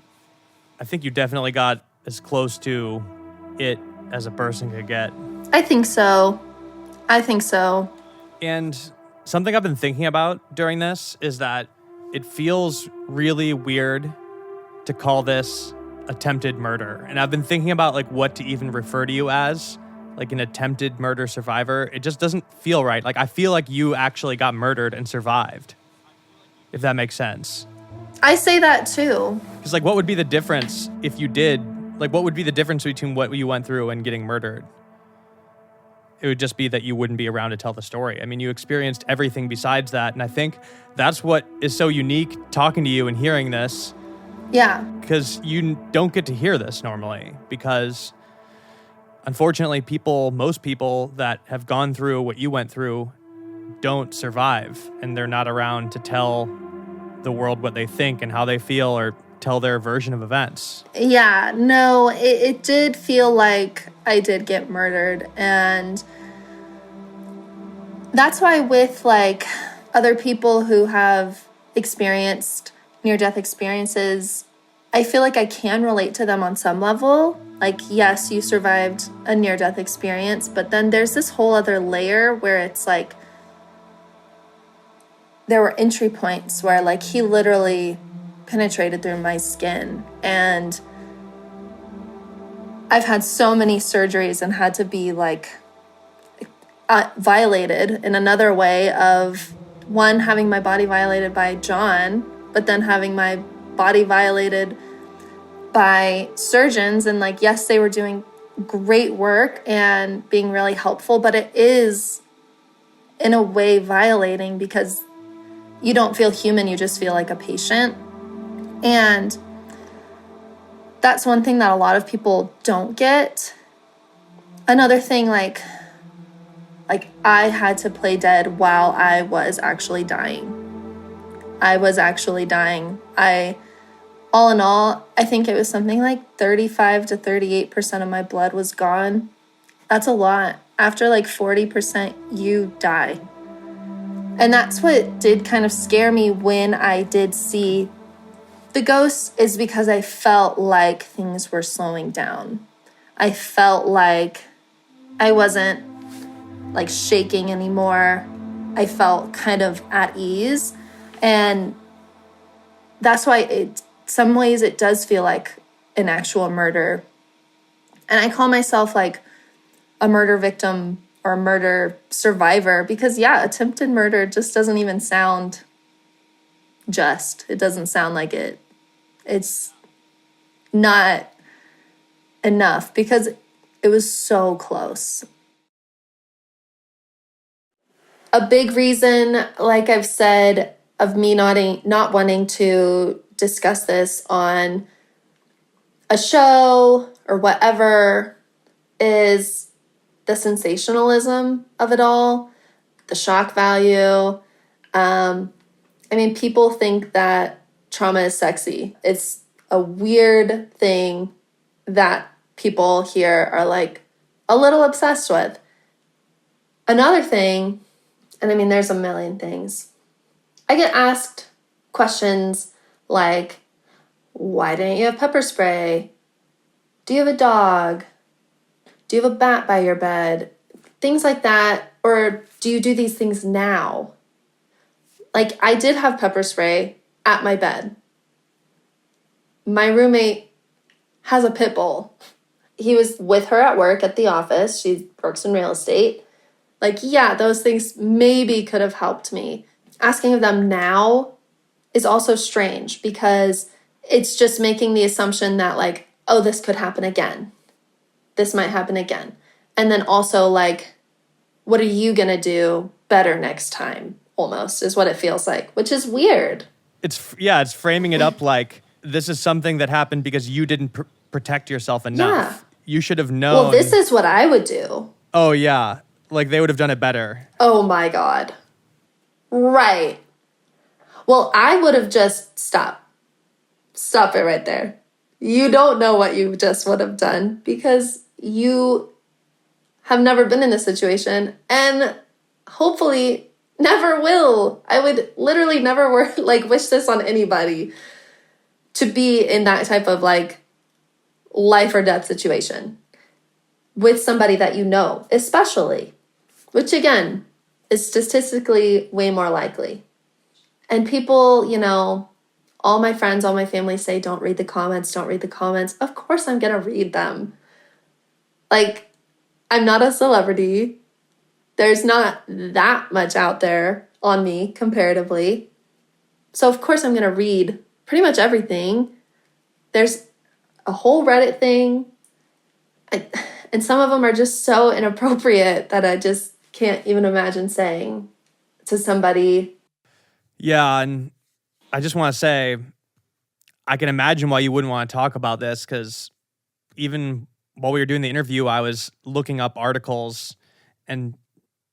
I think you definitely got as close to it as a person could get. I think so. And something I've been thinking about during this is that it feels really weird to call this attempted murder. And I've been thinking about like what to even refer to you as, like an attempted murder survivor. It just doesn't feel right. Like I feel like you actually got murdered and survived, if that makes sense. I say that too. Because like what would be the difference if you did, like what would be the difference between what you went through and getting murdered? It would just be that you wouldn't be around to tell the story. I mean, you experienced everything besides that. And I think that's what is so unique talking to you and hearing this. Yeah. Because you don't get to hear this normally. Because unfortunately, most people that have gone through what you went through don't survive. And they're not around to tell the world what they think and how they feel or tell their version of events. Yeah, no, it did feel like I did get murdered. And that's why with like other people who have experienced near-death experiences, I feel like I can relate to them on some level. Like, yes, you survived a near-death experience, but then there's this whole other layer where it's like there were entry points where like he literally penetrated through my skin. And I've had so many surgeries and had to be like violated in another way of one, having my body violated by John, but then having my body violated by surgeons. And like, yes, they were doing great work and being really helpful, but it is in a way violating because you don't feel human, you just feel like a patient. And that's one thing that a lot of people don't get. Another thing, like I had to play dead while I was actually dying. All in all, I think it was something like 35 to 38% of my blood was gone. That's a lot. After like 40%, you die. And that's what did kind of scare me when I did see the ghosts, is because I felt like things were slowing down. I felt like I wasn't like shaking anymore. I felt kind of at ease. And that's why some ways it does feel like an actual murder. And I call myself like a murder victim or a murder survivor because, yeah, attempted murder just doesn't even sound just. It doesn't sound like it. It's not enough because it was so close. A big reason, like I've said, of me not wanting to discuss this on a show or whatever is the sensationalism of it all, the shock value. I mean, people think that trauma is sexy. It's a weird thing that people here are like a little obsessed with. Another thing, and I mean, there's a million things. I get asked questions like, why didn't you have pepper spray? Do you have a dog? Do you have a bat by your bed? Things like that. Or do you do these things now? Like, I did have pepper spray at my bed. My roommate has a pit bull. He was with her at work at the office. She works in real estate. Like, yeah, those things maybe could have helped me. Asking of them now is also strange because it's just making the assumption that like, oh, this could happen again. This might happen again. And then also like, what are you going to do better next time? Almost is what it feels like, which is weird. It's framing it up like this is something that happened because you didn't protect yourself enough. Yeah. You should have known. Well, this is what I would do. Oh, yeah. Like they would have done it better. Oh, my God. Right. Well, I would have just stopped. Stop it right there. You don't know what you just would have done because you have never been in this situation and hopefully never will. I would literally never wish this on anybody to be in that type of like life or death situation with somebody that you know, especially, which again is statistically way more likely. And people, you know, all my friends, all my family say, don't read the comments, don't read the comments. Of course I'm going to read them. Like, I'm not a celebrity. There's not that much out there on me comparatively. So of course I'm going to read pretty much everything. There's a whole Reddit thing. And some of them are just so inappropriate that I just can't even imagine saying to somebody. Yeah, and I just want to say, I can imagine why you wouldn't want to talk about this, because even while we were doing the interview, I was looking up articles, and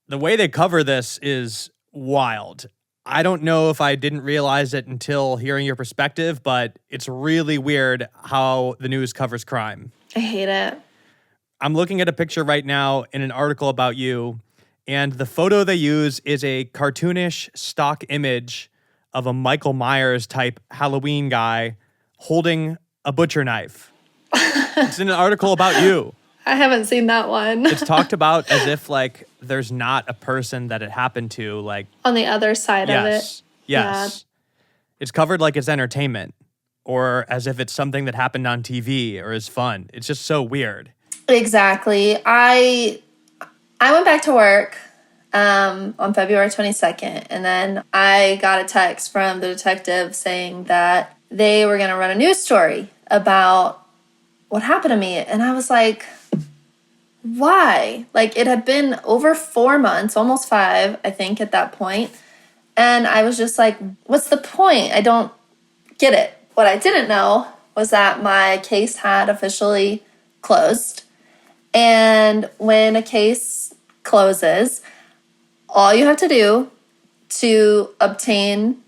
the way they cover this is wild. I don't know if I didn't realize it until hearing your perspective, but it's really weird how the news covers crime. I hate it. I'm looking at a picture right now in an article about you, and the photo they use is a cartoonish stock image of a Michael Myers type Halloween guy holding a butcher knife. It's in an article about you. I haven't seen that one. It's talked about as if like there's not a person that it happened to, like on the other side of it. Yes. Yeah. It's covered like it's entertainment, or as if it's something that happened on TV or is fun. It's just so weird. Exactly. I went back to work on February 22nd, and then I got a text from the detective saying that they were going to run a news story about what happened to me. And I was like, why? Like, it had been over 4 months, almost 5, I think, at that point. And I was just like, what's the point? I don't get it. What I didn't know was that my case had officially closed. And when a case closes, all you have to do to obtain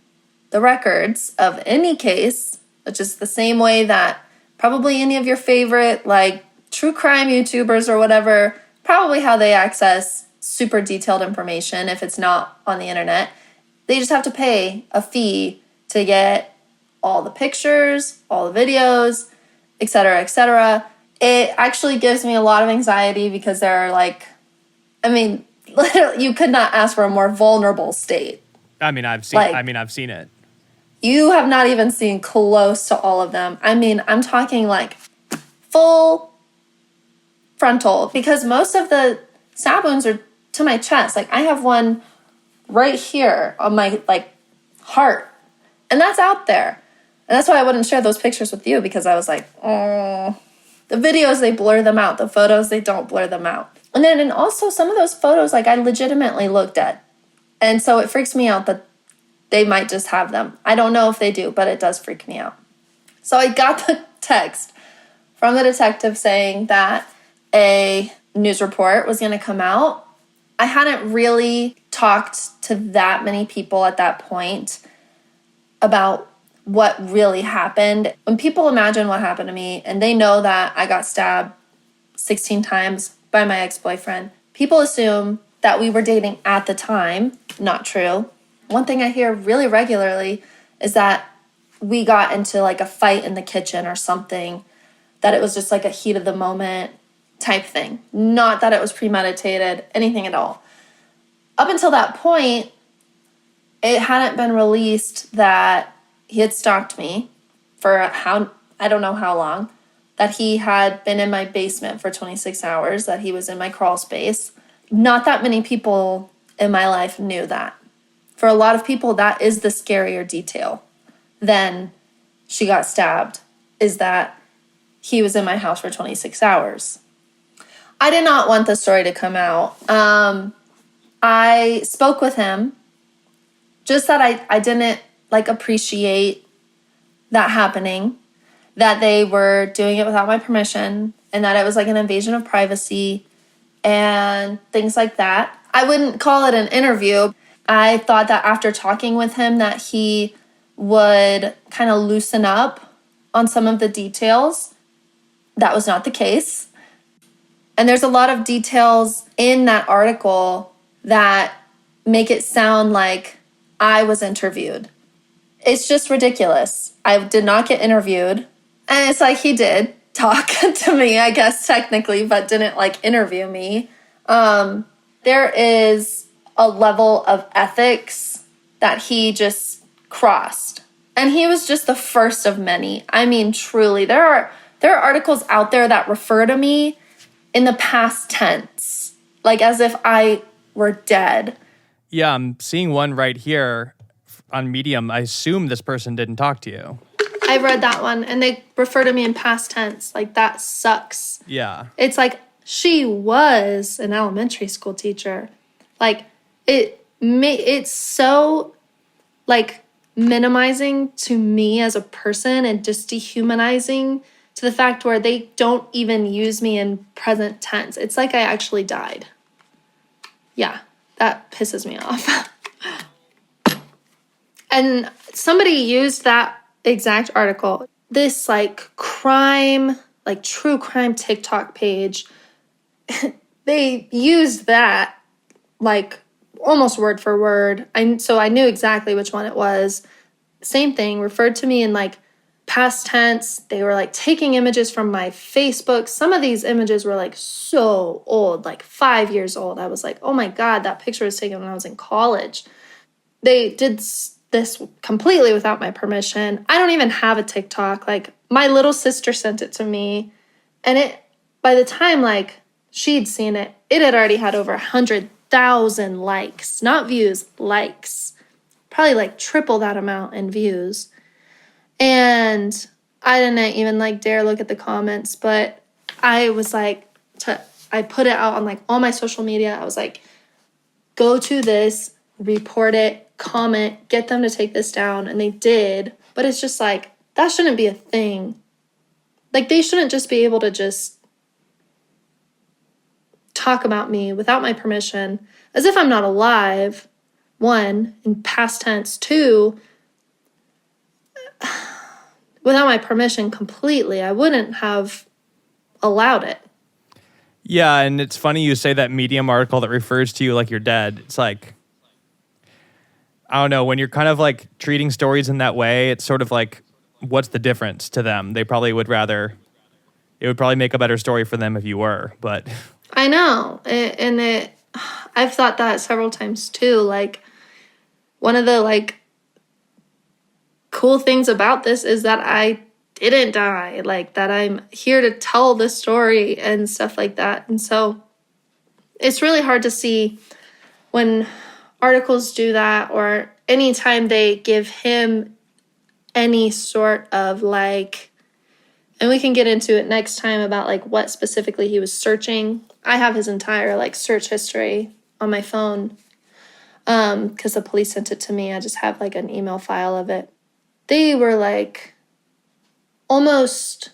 the records of any case, which is the same way that probably any of your favorite, like, true crime YouTubers or whatever, probably how they access super detailed information if it's not on the internet. They just have to pay a fee to get all the pictures, all the videos, etc., etc. It actually gives me a lot of anxiety because there are like, I mean, literally, you could not ask for a more vulnerable state. I've seen it. You have not even seen close to all of them. I mean, I'm talking like full frontal, because most of the stab wounds are to my chest. Like, I have one right here on my like heart, and that's out there. And that's why I wouldn't share those pictures with you, because I was like, oh, the videos, they blur them out. The photos, they don't blur them out. And also some of those photos, like, I legitimately looked at. And so it freaks me out that they might just have them. I don't know if they do, but it does freak me out. So I got the text from the detective saying that a news report was going to come out. I hadn't really talked to that many people at that point about what really happened. When people imagine what happened to me and they know that I got stabbed 16 times by my ex-boyfriend, people assume that we were dating at the time. Not true. One thing I hear really regularly is that we got into like a fight in the kitchen or something, that it was just like a heat of the moment type thing. Not that it was premeditated, anything at all. Up until that point, it hadn't been released that he had stalked me for I don't know how long, that he had been in my basement for 26 hours, that he was in my crawl space. Not that many people in my life knew that. For a lot of people, that is the scarier detail than she got stabbed, is that he was in my house for 26 hours. I did not want the story to come out. I spoke with him, just that I didn't like appreciate that happening, that they were doing it without my permission, and that it was like an invasion of privacy and things like that. I wouldn't call it an interview. I thought that after talking with him that he would kind of loosen up on some of the details. That was not the case. And there's a lot of details in that article that make it sound like I was interviewed. It's just ridiculous. I did not get interviewed. And it's like he did talk to me, I guess, technically, but didn't like interview me. There is a level of ethics that he just crossed. And he was just the first of many. I mean, truly, there are articles out there that refer to me in the past tense, like as if I were dead. Yeah, I'm seeing one right here on Medium. I assume this person didn't talk to you. I read that one, and they refer to me in past tense. Like, that sucks. Yeah. It's like, she was an elementary school teacher. Like, it's so, like, minimizing to me as a person and just dehumanizing to the fact where they don't even use me in present tense. It's like I actually died. Yeah, that pisses me off. And somebody used that exact article. This like crime, like true crime TikTok page, they used that like almost word for word. So I knew exactly which one it was. Same thing, referred to me in like past tense. They were like taking images from my Facebook. Some of these images were like so old, like 5 years old. I was like, oh my God, that picture was taken when I was in college. They did this completely without my permission. I don't even have a TikTok. Like, my little sister sent it to me, and it, by the time like she'd seen it, it had already had over 100,000 likes, not views, likes. Probably like triple that amount in views. And I didn't even like dare look at the comments, but I was like, I put it out on like all my social media. I was like, go to this, report it, comment, get them to take this down. And they did. But it's just like, that shouldn't be a thing. Like, they shouldn't just be able to just talk about me without my permission, as if I'm not alive. One, in past tense. Two, without my permission completely. I wouldn't have allowed it. Yeah, and it's funny you say that Medium article that refers to you like you're dead. It's like, I don't know, when you're kind of like treating stories in that way, it's sort of like, what's the difference to them? They probably would rather, it would probably make a better story for them if you were, but. I know, I've thought that several times too. Like, one of the like cool things about this is that I didn't die, like that I'm here to tell the story and stuff like that. And so it's really hard to see when articles do that, or anytime they give him any sort of like, and we can get into it next time about like what specifically he was searching. I have his entire like search history on my phone because the police sent it to me. I just have like an email file of it. They were like almost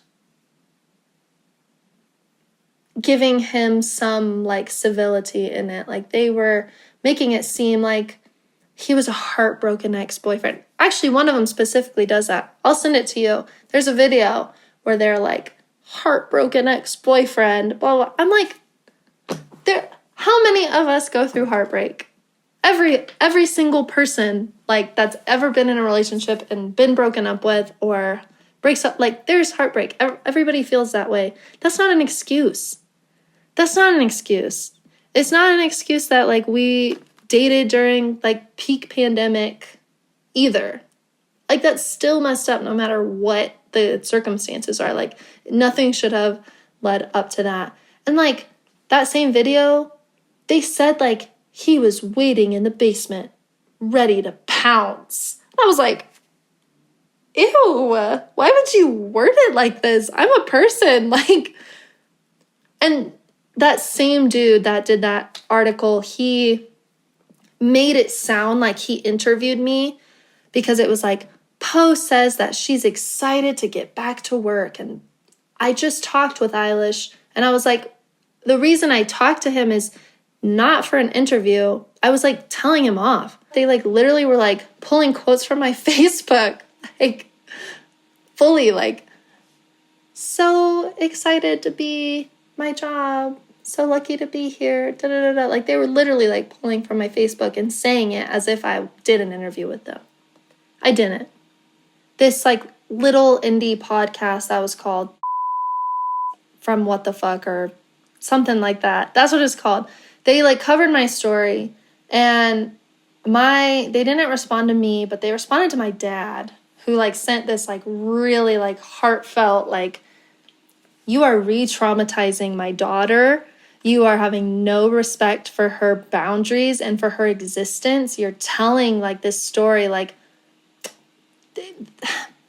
giving him some like civility in it. Like, they were making it seem like he was a heartbroken ex-boyfriend. Actually, one of them specifically does that. I'll send it to you. There's a video where they're like, heartbroken ex-boyfriend, blah, blah. I'm like, how many of us go through heartbreak? Every single person like that's ever been in a relationship and been broken up with or breaks up, like, there's heartbreak. Everybody feels that way. That's not an excuse. That's not an excuse. It's not an excuse that like we dated during like peak pandemic either. Like, that's still messed up no matter what the circumstances are. Like, nothing should have led up to that. And like that same video, they said like he was waiting in the basement, ready to pounce. And I was like, ew, why would you word it like this? I'm a person, like, and that same dude that did that article, he made it sound like he interviewed me because it was like, Poe says that she's excited to get back to work. And I just talked with Eilish, and I was like, the reason I talked to him is not for an interview. I was like telling him off. they like literally were like pulling quotes from my Facebook, like fully like, so excited to be my job, so lucky to be here, da da da da. Like they were literally like pulling from my Facebook and saying it as if I did an interview with them. I didn't. This like little indie podcast that was called From What the Fuck or something like that. That's what it's called. They like covered my story, and they didn't respond to me, but they responded to my dad, who like sent this like really like heartfelt like, you are re-traumatizing my daughter. You are having no respect for her boundaries and for her existence. You're telling like this story, like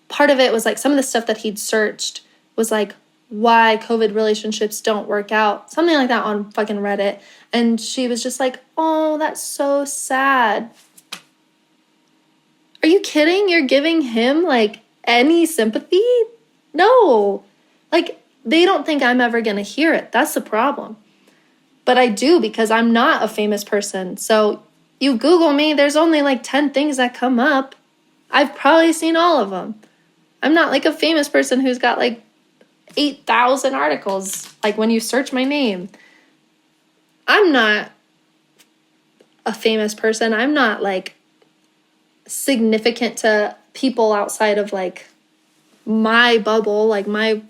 part of it was like some of the stuff that he'd searched was like why COVID relationships don't work out, something like that on fucking Reddit. And she was just like, oh, that's so sad. Are you kidding? You're giving him like any sympathy? No. Like they don't think I'm ever going to hear it. That's the problem. But I do, because I'm not a famous person. So you Google me, there's only like 10 things that come up. I've probably seen all of them. I'm not like a famous person who's got like 8,000 articles, like when you search my name. I'm not a famous person. I'm not like significant to people outside of like my bubble, like my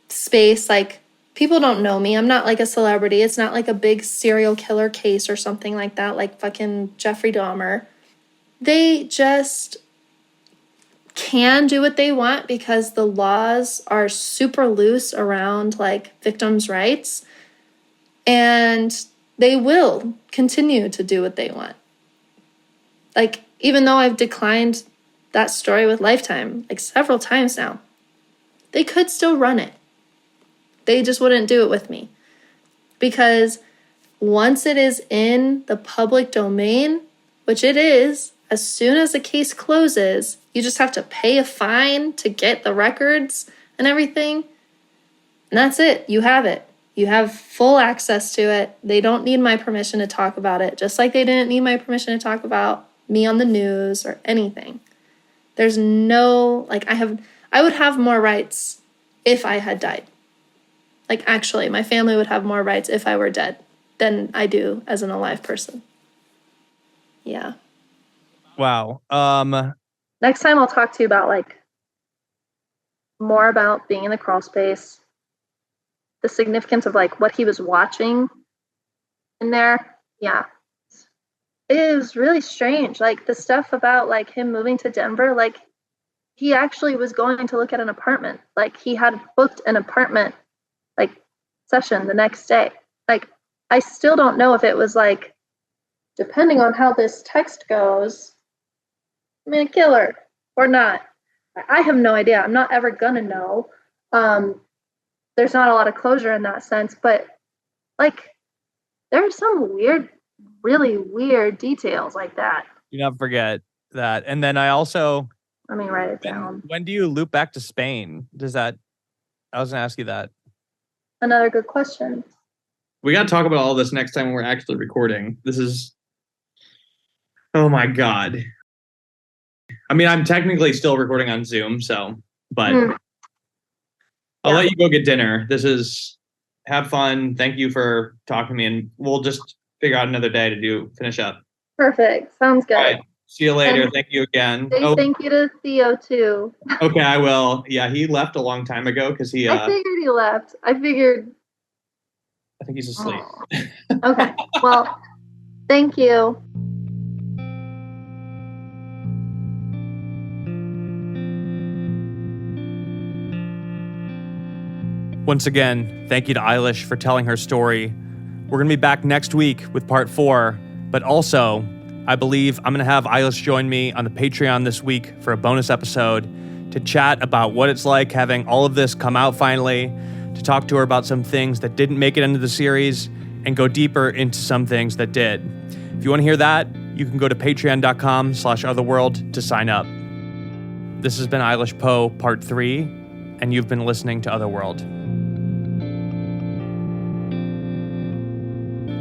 space. Like people don't know me. I'm not like a celebrity. It's not like a big serial killer case or something like that, like fucking Jeffrey Dahmer. They just can do what they want because the laws are super loose around like victims' rights, and they will continue to do what they want. Like, even though I've declined that story with Lifetime like several times now, they could still run it. They just wouldn't do it with me, because once it is in the public domain, which it is, as soon as the case closes, you just have to pay a fine to get the records and everything. And that's it. You have it. You have full access to it. They don't need my permission to talk about it, just like they didn't need my permission to talk about me on the news or anything. There's no, like, I would have more rights if I had died. Like, actually, my family would have more rights if I were dead than I do as an alive person. Yeah. Wow. Next time I'll talk to you about like more about being in the crawl space, the significance of like what he was watching in there. Yeah. It was really strange. Like the stuff about like him moving to Denver, like he actually was going to look at an apartment. Like he had booked an apartment like session the next day. Like I still don't know if it was like, depending on how this text goes, I'm a killer or not. I have no idea. I'm not ever gonna know. There's not a lot of closure in that sense, but like there are some weird, really weird details like that. Do not forget that. And then I also, Let me write it down. when do you loop back to Spain? I was gonna ask you that. Another good question. We got to talk about all this next time when we're actually recording. This is, oh my God. I mean, I'm technically still recording on Zoom, but I'll let you go get dinner. Have fun. Thank you for talking to me, and we'll just figure out another day to finish up. Perfect. Sounds good. All right. See you later. And thank you again. say thank you to Theo too. Okay, I will. Yeah, he left a long time ago because he. I figured he left. I think he's asleep. Okay. Well, thank you. Once again, thank you to Eilish for telling her story. We're going to be back next week with part 4, but also, I believe I'm going to have Eilish join me on the Patreon this week for a bonus episode to chat about what it's like having all of this come out finally, to talk to her about some things that didn't make it into the series, and go deeper into some things that did. If you want to hear that, you can go to patreon.com/otherworld to sign up. This has been Eilish Poe, part 3, and you've been listening to Otherworld.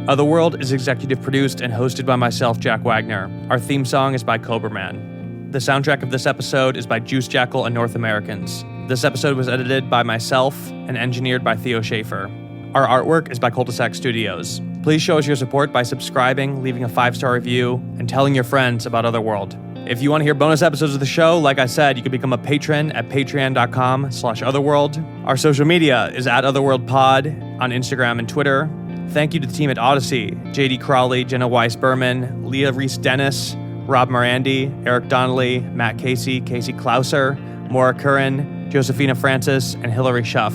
Otherworld is executive produced and hosted by myself, Jack Wagner. Our theme song is by Coberman. The soundtrack of this episode is by Juice Jackal and North Americans. This episode was edited by myself and engineered by Theo Schaefer. Our artwork is by Cul-de-sac Studios. Please show us your support by subscribing, leaving a 5-star review, and telling your friends about Otherworld. If you want to hear bonus episodes of the show, like I said, you can become a patron at patreon.com/Otherworld. Our social media is at OtherworldPod on Instagram and Twitter. Thank you to the team at Odyssey, JD Crawley, Jenna Weiss-Berman, Leah Reese-Dennis, Rob Morandi, Eric Donnelly, Matt Casey, Casey Klauser, Maura Curran, Josephina Francis, and Hillary Schuff.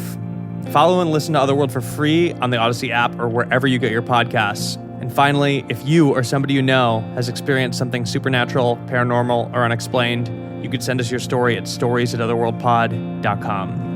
Follow and listen to Otherworld for free on the Odyssey app or wherever you get your podcasts. And finally, if you or somebody you know has experienced something supernatural, paranormal, or unexplained, you could send us your story at stories@otherworldpod.com.